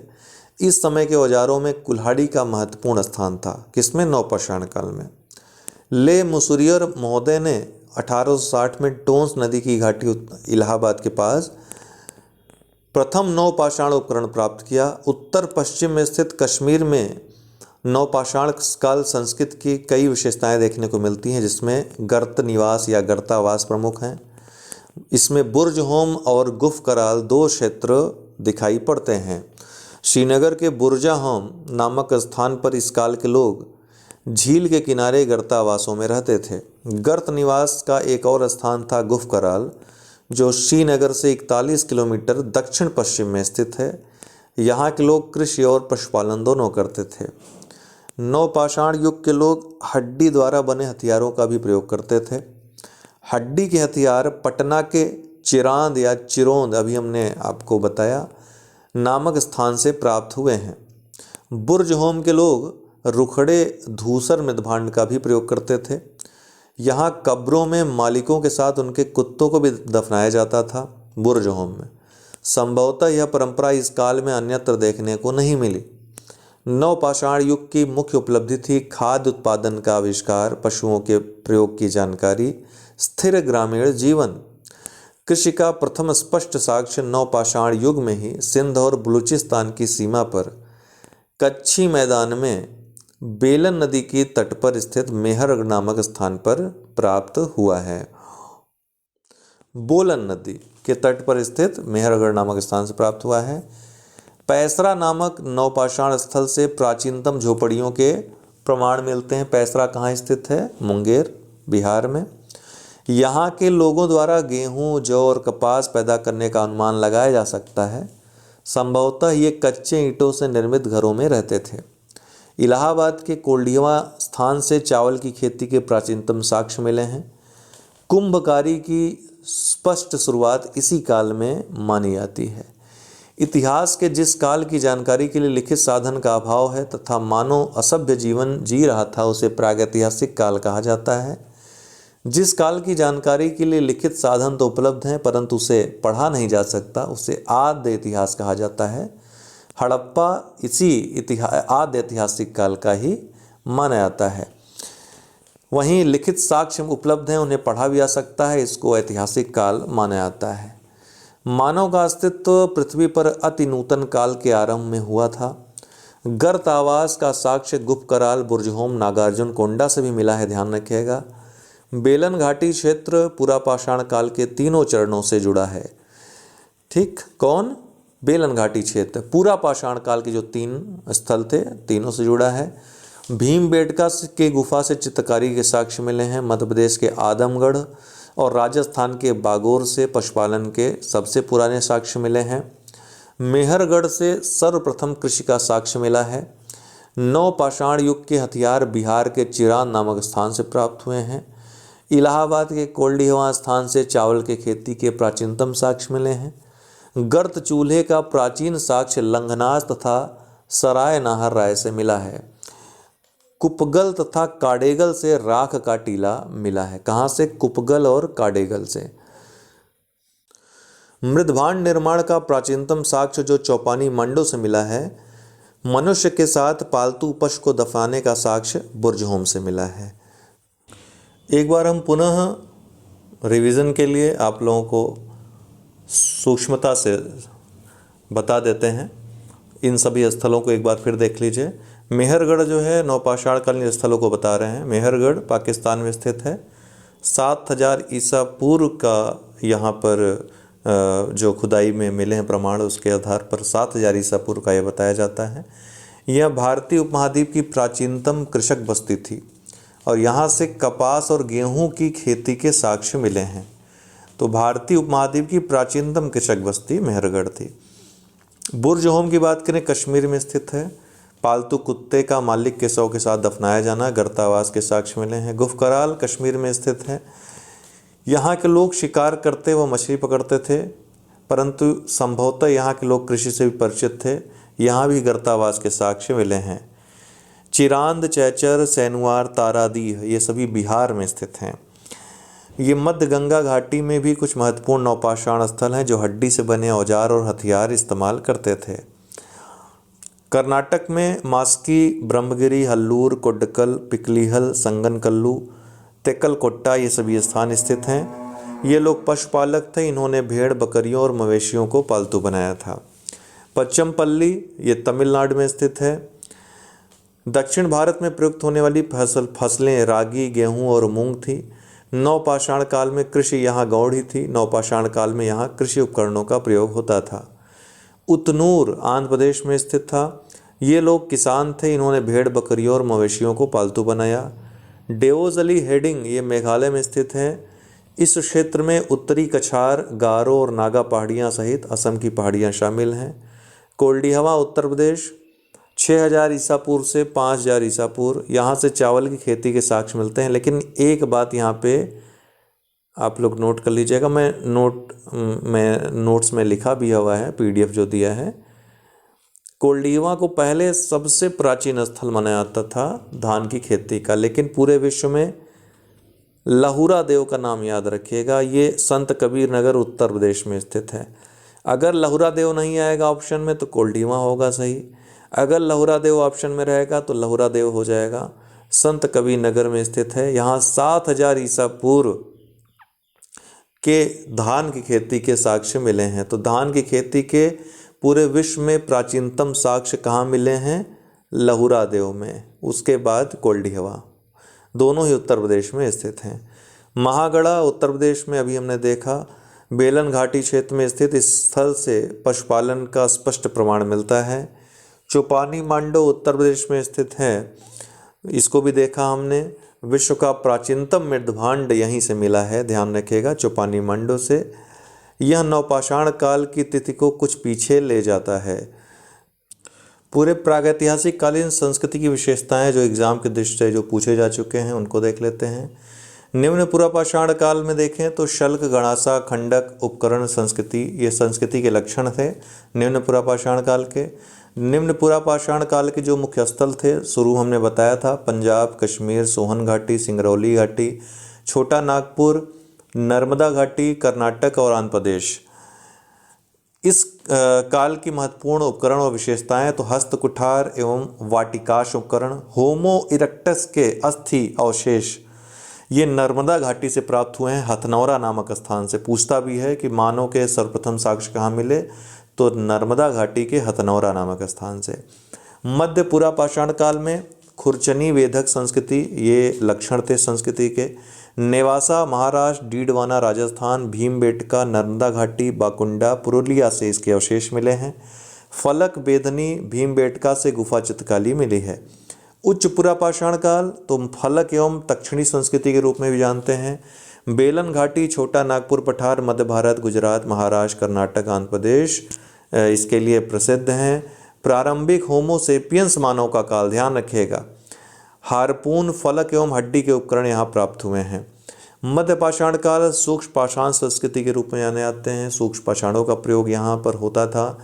इस समय के औजारों में कुल्हाड़ी का महत्वपूर्ण स्थान था। किसमें? नवपाषाण काल में। ले मुसुरियर महोदय ने 1860 में टोंस नदी की घाटी इलाहाबाद के पास प्रथम नवपाषाण उपकरण प्राप्त किया। उत्तर पश्चिम में स्थित कश्मीर में नवपाषाण काल संस्कृति की कई विशेषताएं देखने को मिलती हैं, जिसमें गर्त निवास या गर्तावास प्रमुख हैं। इसमें बुर्जहोम और गुफ कराल दो क्षेत्र दिखाई पड़ते हैं। श्रीनगर के बुर्जाहोम नामक स्थान पर इस काल के लोग झील के किनारे गर्तावासों में रहते थे। गर्त निवास का एक और स्थान था गुफ कराल, जो श्रीनगर से 41 किलोमीटर दक्षिण पश्चिम में स्थित है। यहाँ के लोग कृषि और पशुपालन दोनों करते थे। नवपाषाण युग के लोग हड्डी द्वारा बने हथियारों का भी प्रयोग करते थे। हड्डी के हथियार पटना के चिरांद या चिरौंद, अभी हमने आपको बताया, नामक स्थान से प्राप्त हुए हैं। बुर्जहोम के लोग रुखड़े धूसर मृदभांड का भी प्रयोग करते थे। यहाँ कब्रों में मालिकों के साथ उनके कुत्तों को भी दफनाया जाता था। बुर्जहोम में संभवतः यह परंपरा इस काल में अन्यत्र देखने को नहीं मिली। नवपाषाण युग की मुख्य उपलब्धि थी खाद्य उत्पादन का आविष्कार, पशुओं के प्रयोग की जानकारी, स्थिर ग्रामीण जीवन। कृषि का प्रथम स्पष्ट साक्ष्य नवपाषाण युग में ही सिंध और बलूचिस्तान की सीमा पर कच्छी मैदान में बेलन नदी की तट पर स्थित मेहरगढ़ नामक स्थान पर प्राप्त हुआ है। बोलन नदी के तट पर स्थित मेहरगढ़ नामक स्थान से प्राप्त हुआ है। पैसरा नामक नवपाषाण स्थल से प्राचीनतम झोपड़ियों के प्रमाण मिलते हैं। पैसरा कहाँ स्थित है? मुंगेर, बिहार में। यहाँ के लोगों द्वारा गेहूँ, जौ और कपास पैदा करने का अनुमान लगाया जा सकता है। संभवतः ये कच्चे ईंटों से निर्मित घरों में रहते थे। इलाहाबाद के कोल्डिया स्थान से चावल की खेती के प्राचीनतम साक्ष्य मिले हैं। कुंभकारी की स्पष्ट शुरुआत इसी काल में मानी जाती है। इतिहास के जिस काल की जानकारी के लिए लिखित साधन का अभाव है तथा मानव असभ्य जीवन जी रहा था, उसे प्रागैतिहासिक काल कहा जाता है। जिस काल की जानकारी के लिए लिखित साधन तो उपलब्ध हैं परंतु उसे पढ़ा नहीं जा सकता, उसे आद्य इतिहास कहा जाता है। हड़प्पा इसी आद्य ऐतिहासिक काल का ही माना जाता है। वहीं लिखित साक्ष्य उपलब्ध हैं, उन्हें पढ़ा भी जा सकता है, इसको ऐतिहासिक काल माना जाता है। मानव का अस्तित्व पृथ्वी पर अति नूतन काल के आरंभ में हुआ था। गर्त आवास का साक्ष्य गुप्त कराल, बुर्जहोम, नागार्जुन कोंडा से भी मिला है, ध्यान रखिएगा। बेलन घाटी क्षेत्र पुरापाषाण काल के तीनों चरणों से जुड़ा है। ठीक, कौन? बेलन घाटी क्षेत्र पुरापाषाण काल के जो 3 स्थल थे, तीनों से जुड़ा है। भीमबेटका के गुफा से चित्रकारी के साक्ष्य मिले हैं। मध्य प्रदेश के आदमगढ़ और राजस्थान के बागोर से पशुपालन के सबसे पुराने साक्ष्य मिले हैं। मेहरगढ़ से सर्वप्रथम कृषि का साक्ष्य मिला है। नवपाषाण युग के हथियार बिहार के चिरांद नामक स्थान से प्राप्त हुए हैं। इलाहाबाद के कोल्डिहवा स्थान से चावल के खेती के प्राचीनतम साक्ष्य मिले हैं। गर्त चूल्हे का प्राचीन साक्ष्य लंघनास तथा सराय नाहर राय से मिला है। कुपगल तथा काडेगल से राख का टीला मिला है। कहाँ से? कुपगल और काडेगल से। मृदभांड निर्माण का प्राचीनतम साक्ष्य जो चौपानी मंडो से मिला है। मनुष्य के साथ पालतू पशु को दफनाने का साक्ष्य बुर्जहोम से मिला है। एक बार हम पुनः रिवीजन के लिए आप लोगों को सूक्ष्मता से बता देते हैं। इन सभी स्थलों को एक बार फिर देख लीजिए। मेहरगढ़ जो है नवपाषाण कालीन स्थलों को बता रहे हैं। मेहरगढ़ पाकिस्तान में स्थित है। 7000 ईसा पूर्व का यहाँ पर जो खुदाई में मिले हैं प्रमाण, उसके आधार पर 7000 ईसा पूर्व का यह बताया जाता है। यह भारतीय उपमहाद्वीप की प्राचीनतम कृषक बस्ती थी और यहाँ से कपास और गेहूँ की खेती के साक्ष्य मिले हैं। तो भारतीय उपमहाद्वीप की प्राचीनतम कृषक बस्ती मेहरगढ़ थी। बुर्जहोम की बात करें, कश्मीर में स्थित है। पालतू कुत्ते का मालिक के शव के साथ दफनाया जाना, गर्तावास के साक्ष्य मिले हैं। गुफ कराल कश्मीर में स्थित है। यहाँ के लोग शिकार करते व मछली पकड़ते थे, परंतु संभवतः यहाँ के लोग कृषि से भी परिचित थे। यहाँ भी गर्तावास के साक्ष्य मिले हैं। चिरांद, चैचर, सैनुआर, तारादीह ये सभी बिहार में स्थित हैं। ये मध्य गंगा घाटी में भी कुछ महत्वपूर्ण नवपाषाण स्थल हैं जो हड्डी से बने औजार और हथियार इस्तेमाल करते थे। कर्नाटक में मास्की, ब्रह्मगिरी, हल्लूर, कोड्डकल, पिकलीहल, संगनकल्लू, तेकलकोट्टा ये सभी स्थान स्थित हैं। ये लोग पशुपालक थे। इन्होंने भेड़, बकरियों और मवेशियों को पालतू बनाया था। पच्चमपल्ली ये तमिलनाडु में स्थित है। दक्षिण भारत में प्रयुक्त होने वाली फसलें रागी, गेहूं और मूंग थी। नवपाषाण काल में कृषि यहाँ गौड़ ही थी। नवपाषाण काल में यहाँ कृषि उपकरणों का प्रयोग होता था। उतनूर आंध्र प्रदेश में स्थित था। ये लोग किसान थे, इन्होंने भेड़ बकरियों और मवेशियों को पालतू बनाया। डेओजली हेडिंग ये मेघालय में स्थित है। इस क्षेत्र में उत्तरी कछार, गारो और नागा पहाड़ियाँ सहित असम की पहाड़ियाँ शामिल हैं। कोल्डिहवा उत्तर प्रदेश 6000 ईसा पूर्व से 5000 ईसा पूर्व, यहाँ से चावल की खेती के साक्ष्य मिलते हैं। लेकिन एक बात यहाँ पे आप लोग नोट कर लीजिएगा, मैं नोट्स में लिखा भी हुआ है, PDF जो दिया है। कोल्डिहवा को पहले सबसे प्राचीन स्थल माना जाता था धान की खेती का, लेकिन पूरे विश्व में लहुरा देव का नाम याद रखिएगा। ये संत कबीर नगर उत्तर प्रदेश में स्थित है। अगर लहुरा देव नहीं आएगा ऑप्शन में तो कोल्डिहवा होगा सही। अगर लहुरा देव ऑप्शन में रहेगा तो लहुरा देव हो जाएगा। संत कबीर नगर में स्थित है। यहाँ 7000 ईसा पूर्व के धान की खेती के साक्ष्य मिले हैं। तो धान की खेती के पूरे विश्व में प्राचीनतम साक्ष्य कहाँ मिले हैं? लहुरा देव में, उसके बाद कोल्डिहवा, दोनों ही उत्तर प्रदेश में स्थित हैं। महागढ़ा उत्तर प्रदेश में अभी हमने देखा। बेलन घाटी क्षेत्र में स्थित इस स्थल से पशुपालन का स्पष्ट प्रमाण मिलता है। चौपानी मांडो उत्तर प्रदेश में स्थित है, इसको भी देखा हमने। विश्व का प्राचीनतम मृदभांड यहीं से मिला है, ध्यान रखिएगा, चौपानी मांडो से। यह नवपाषाण काल की तिथि को कुछ पीछे ले जाता है। पूरे प्रागैतिहासिक कालीन संस्कृति की विशेषताएं जो एग्जाम के दृष्टि से जो पूछे जा चुके हैं उनको देख लेते हैं। निम्न पुरापाषाण काल में देखें तो शल्क, गणासा, खंडक, उपकरण संस्कृति, ये संस्कृति के लक्षण थे निम्न पुरापाषाण काल के। निम्न पुरापाषाण काल के जो मुख्य स्थल थे, शुरू हमने बताया था, पंजाब, कश्मीर, सोहन घाटी, सिंगरौली घाटी, छोटा नागपुर, नर्मदा घाटी, कर्नाटक और आंध्र प्रदेश। इस काल की महत्वपूर्ण उपकरण और विशेषताएं तो हस्त कुठार एवं वाटिकाश उपकरण, होमो इरेक्टस के अस्थि अवशेष ये नर्मदा घाटी से प्राप्त हुए हैं, हथनौरा नामक स्थान से। पूछता भी है कि मानव के सर्वप्रथम साक्ष्य कहाँ मिले, तो नर्मदा घाटी के हथनौरा नामक स्थान से। मध्य पुरापाषाण काल में खुरचनी वेदक संस्कृति ये लक्षण थे संस्कृति के। नेवासा महाराष्ट्र, डीडवाना राजस्थान, भीमबेटका, नर्मदा घाटी, बाकुंडा, पुरुलिया से इसके अवशेष मिले हैं। फलक बेधनी भीमबेटका से गुफा चित्रकाली मिली है। उच्च पुरापाषाण काल तो फलक एवं दक्षिणी संस्कृति के रूप में भी जानते हैं। बेलन घाटी, छोटा नागपुर पठार, मध्य भारत, गुजरात, महाराष्ट्र, कर्नाटक, आंध्र प्रदेश इसके लिए प्रसिद्ध हैं। प्रारंभिक होमोसेपियंस मानव का काल, ध्यान रखिएगा। हारपून, फलक एवं हड्डी के उपकरण यहाँ प्राप्त हुए हैं। मध्य पाषाण काल सूक्ष्म पाषाण संस्कृति के रूप में जाने जाते हैं। सूक्ष्म पाषाणों का प्रयोग यहाँ पर होता था।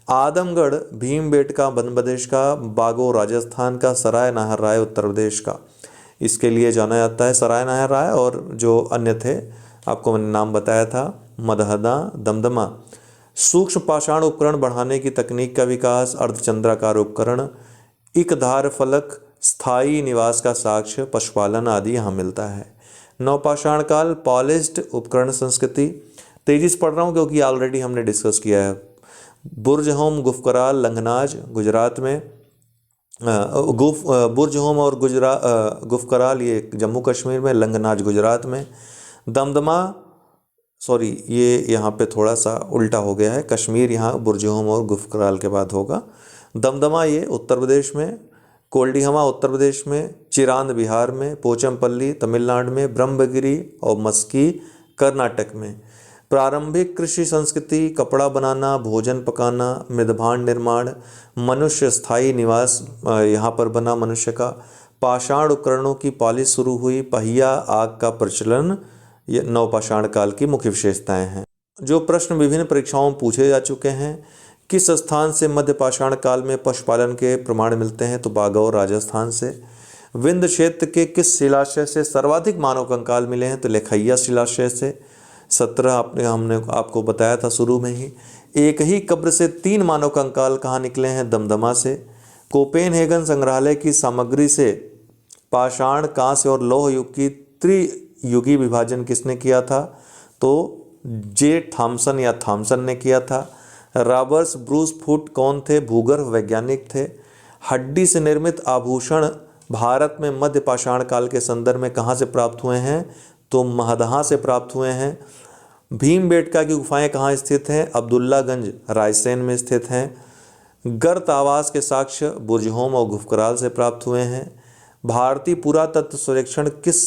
आदमगढ़ भीमबेटका मध्य प्रदेश का, बागो राजस्थान का, सराय नाहर राय उत्तर प्रदेश का, इसके लिए जाना जाता है सराय नाहर राय। और जो अन्य थे आपको मैंने नाम बताया था, मदहदा, दमदमा। सूक्ष्म पाषाण उपकरण बढ़ाने की तकनीक का विकास, अर्धचंद्राकार उपकरण, इकधार फलक, स्थायी निवास का साक्ष्य, पशुपालन आदि यहाँ मिलता है। नवपाषाण काल पॉलिश्ड उपकरण संस्कृति, तेजी से पढ़ रहा हूँ क्योंकि ऑलरेडी हमने डिस्कस किया है। बुर्जहोम, गुफकराल, लंगनाज गुजरात में, बुर्जहोम और गुफकराल ये जम्मू कश्मीर में, लंगनाज गुजरात में। दमदमा, सॉरी ये यहाँ पे थोड़ा सा उल्टा हो गया है, कश्मीर यहाँ बुर्जहोम और गुफकराल के बाद होगा। दमदमा ये उत्तर प्रदेश में, कोल्डिहवा उत्तर प्रदेश में, चिरांद बिहार में, पोचमपल्ली तमिलनाडु में, ब्रह्मगिरी और मस्की कर्नाटक में। प्रारंभिक कृषि संस्कृति, कपड़ा बनाना, भोजन पकाना, मृदभांड निर्माण, मनुष्य स्थायी निवास यहाँ पर बना मनुष्य का। पाषाण उपकरणों की पॉलिश शुरू हुई, पहिया, आग का प्रचलन, ये नवपाषाण काल की मुख्य विशेषताएं हैं। जो प्रश्न विभिन्न परीक्षाओं में पूछे जा चुके हैं, किस स्थान से मध्य पाषाण काल में पशुपालन के प्रमाण मिलते हैं, तो बागौर राजस्थान से। विंध्य क्षेत्र के किस शिलाशय से सर्वाधिक मानव कंकाल मिले हैं, तो लेखैया शिलाशय से। 17 हमने आपको बताया था शुरू में ही। एक ही कब्र से 3 मानव कंकाल कहाँ निकले हैं, दमदमा से। कोपेनहेगन संग्रहालय की सामग्री से पाषाण, कांस्य और लौह युग की त्रियुगी विभाजन किसने किया था, तो जे थॉमसन या थॉमसन ने किया था। रॉबर्ट्स ब्रूस फुट कौन थे, भूगर्भ वैज्ञानिक थे। हड्डी से निर्मित आभूषण भारत में मध्य पाषाण काल के संदर्भ में कहाँ से प्राप्त हुए हैं, तो महदहा से प्राप्त हुए हैं। भीमबेटका की गुफाएं कहाँ स्थित हैं? अब्दुल्लागंज रायसेन में स्थित हैं। गर्त आवास के साक्ष्य बुरजहोम और गुफकराल से प्राप्त हुए हैं। भारतीय पुरातत्व सर्वेक्षण किस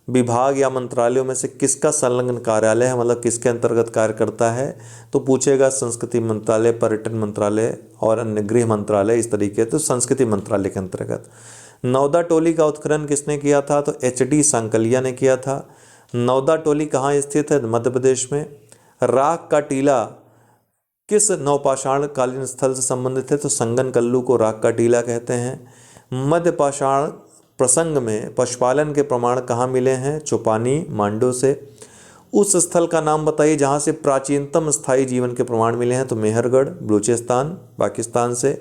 विभाग या मंत्रालयों में से किसका संलग्न कार्यालय है, मतलब किसके अंतर्गत कार्य करता है? तो पूछेगा संस्कृति मंत्रालय, पर्यटन मंत्रालय और अन्य गृह मंत्रालय, इस तरीके। तो संस्कृति मंत्रालय के अंतर्गत। नौदा टोली का उत्खनन किसने किया था? तो HD सांकलिया ने किया था। नौदा टोली कहाँ स्थित है? मध्य प्रदेश में। राख का टीला किस नवपाषाण कालीन स्थल से संबंधित है? तो संगन कल्लू को राख का टीला कहते हैं। मध्य पाषाण प्रसंग में पशुपालन के प्रमाण कहाँ मिले हैं? चौपानी मांडो से। उस स्थल का नाम बताइए जहाँ से प्राचीनतम स्थायी जीवन के प्रमाण मिले हैं? तो मेहरगढ़ बलूचिस्तान पाकिस्तान से।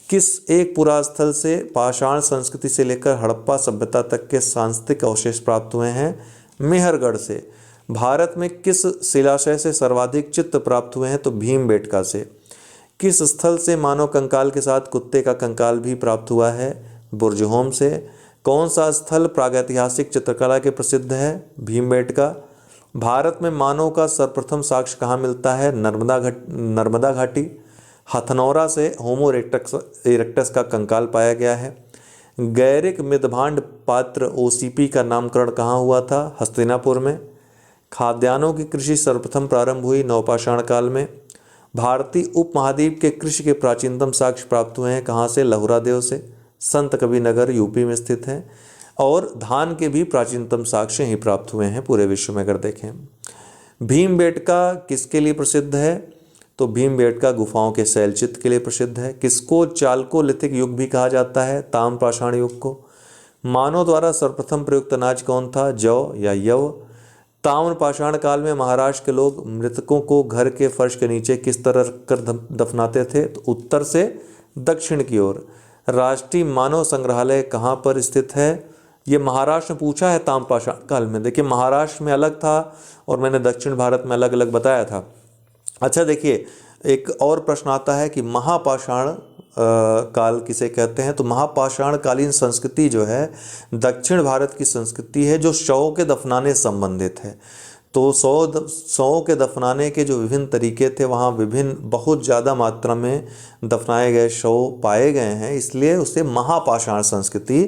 किस एक पुरास्थल से पाषाण संस्कृति से लेकर हड़प्पा सभ्यता तक के सांस्कृतिक अवशेष प्राप्त हुए हैं? मेहरगढ़ से। भारत में किस शिलाशय से सर्वाधिक चित्र प्राप्त हुए हैं? तो भीमबेटका से। किस स्थल से मानव कंकाल के साथ कुत्ते का कंकाल भी प्राप्त हुआ है? बुरजहोम से। कौन सा स्थल प्रागैतिहासिक चित्रकला के प्रसिद्ध है? भीमबेटका। भारत में मानव का सर्वप्रथम साक्ष्य कहाँ मिलता है? नर्मदा घाटी। हथनौरा से होमो इरेक्टस का कंकाल पाया गया है। गैरिक मृदभांड पात्र OCP का नामकरण कहाँ हुआ था? हस्तिनापुर में। खाद्यान्नों की कृषि सर्वप्रथम प्रारंभ हुई नवपाषाण काल में। भारतीय उपमहाद्वीप के कृषि के प्राचीनतम साक्ष्य प्राप्त हुए हैं कहाँ से? लहुरादेव से। संत कबीरनगर यूपी में स्थित है। और धान के भी प्राचीनतम साक्ष्य ही प्राप्त हुए हैं पूरे विश्व में अगर देखें। भीमबेटका किसके लिए प्रसिद्ध है? तो भीमबेटका गुफाओं के शैलचित्र के लिए प्रसिद्ध है। किसको चालकोलिथिक युग भी कहा जाता है? ताम्रपाषाण युग को। मानव द्वारा सर्वप्रथम प्रयुक्त अनाज कौन था? जौ या यव। ताम्रपाषाण काल में महाराष्ट्र के लोग मृतकों को घर के फर्श के नीचे किस तरह रखकर दफनाते थे? तो उत्तर से दक्षिण की ओर। राष्ट्रीय मानव संग्रहालय कहाँ पर स्थित है? ये महाराष्ट्र में पूछा है ताम्रपाषाण काल में। देखिए महाराष्ट्र में अलग था और मैंने दक्षिण भारत में अलग अलग बताया था। अच्छा देखिए, एक और प्रश्न आता है कि महापाषाण काल किसे कहते हैं? तो महापाषाण कालीन संस्कृति जो है दक्षिण भारत की संस्कृति है जो शवों के दफनाने से संबंधित है। तो शवों के दफनाने के जो विभिन्न तरीके थे, वहाँ विभिन्न बहुत ज़्यादा मात्रा में दफनाए गए शव पाए गए हैं, इसलिए उसे महापाषाण संस्कृति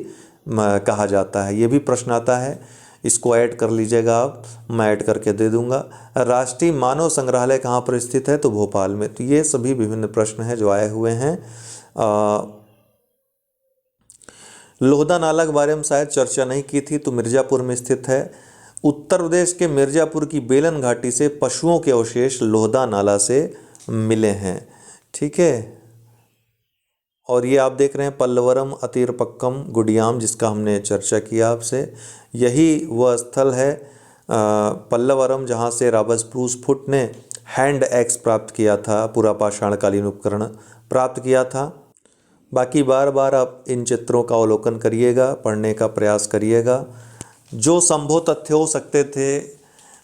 कहा जाता है। ये भी प्रश्न आता है, इसको ऐड कर लीजिएगा आप, मैं ऐड करके दे दूंगा। राष्ट्रीय मानव संग्रहालय कहाँ पर स्थित है? तो भोपाल में। तो ये सभी विभिन्न प्रश्न हैं जो आए हुए हैं। लोहदा नाला के बारे में शायद चर्चा नहीं की थी, तो मिर्ज़ापुर में स्थित है। उत्तर प्रदेश के मिर्ज़ापुर की बेलन घाटी से पशुओं के अवशेष लोहदा नाला से मिले हैं। ठीक है, और ये आप देख रहे हैं पल्लवरम अतिरपक्कम गुडियाम, जिसका हमने चर्चा किया आपसे। यही वह स्थल है पल्लवरम जहाँ से रॉबर्ट फुट ने हैंड एक्स प्राप्त किया था, पुरापाषाणकालीन उपकरण प्राप्त किया था। बाकी बार बार आप इन चित्रों का अवलोकन करिएगा, पढ़ने का प्रयास करिएगा। जो संभव तथ्य हो सकते थे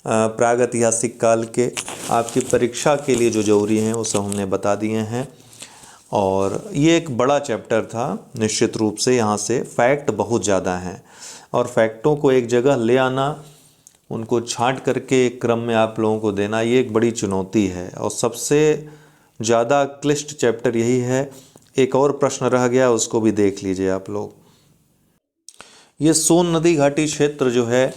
प्रागैतिहासिक काल के आपकी परीक्षा के लिए जो जरूरी हैं वो सब हमने बता दिए हैं। और ये एक बड़ा चैप्टर था निश्चित रूप से, यहाँ से फैक्ट बहुत ज़्यादा हैं और फैक्टों को एक जगह ले आना, उनको छांट करके एक क्रम में आप लोगों को देना, ये एक बड़ी चुनौती है और सबसे ज़्यादा क्लिष्ट चैप्टर यही है। एक और प्रश्न रह गया, उसको भी देख लीजिए आप लोग। ये सोन नदी घाटी क्षेत्र जो है,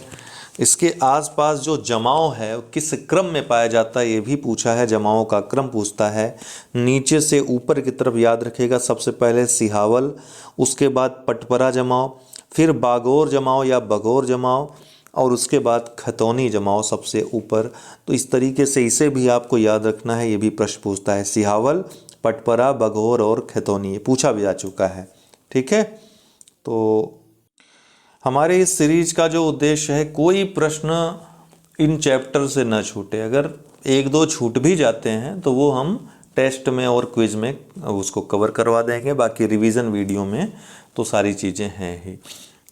इसके आसपास जो जमाव है किस क्रम में पाया जाता है ये भी पूछा है, जमाव का क्रम पूछता है। नीचे से ऊपर की तरफ याद रखिएगा, सबसे पहले सिहावल, उसके बाद पटपरा जमाव, फिर बागोर जमाव या बगोर जमाव और उसके बाद खतौनी जमाव सबसे ऊपर। तो इस तरीके से इसे भी आपको याद रखना है, ये भी प्रश्न पूछता है। सिहावल, पटपरा, बगोर और खतौनी, ये पूछा भी जा चुका है। ठीक है, तो हमारे इस सीरीज का जो उद्देश्य है, कोई प्रश्न इन चैप्टर से न छूटे। अगर एक दो छूट भी जाते हैं तो वो हम टेस्ट में और क्विज में उसको कवर करवा देंगे, बाकी रिवीजन वीडियो में तो सारी चीज़ें हैं ही।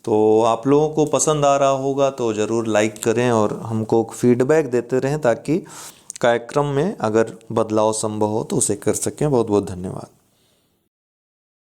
तो आप लोगों को पसंद आ रहा होगा तो ज़रूर लाइक करें और हमको फीडबैक देते रहें ताकि कार्यक्रम में अगर बदलाव संभव हो तो उसे कर सकें। बहुत बहुत धन्यवाद।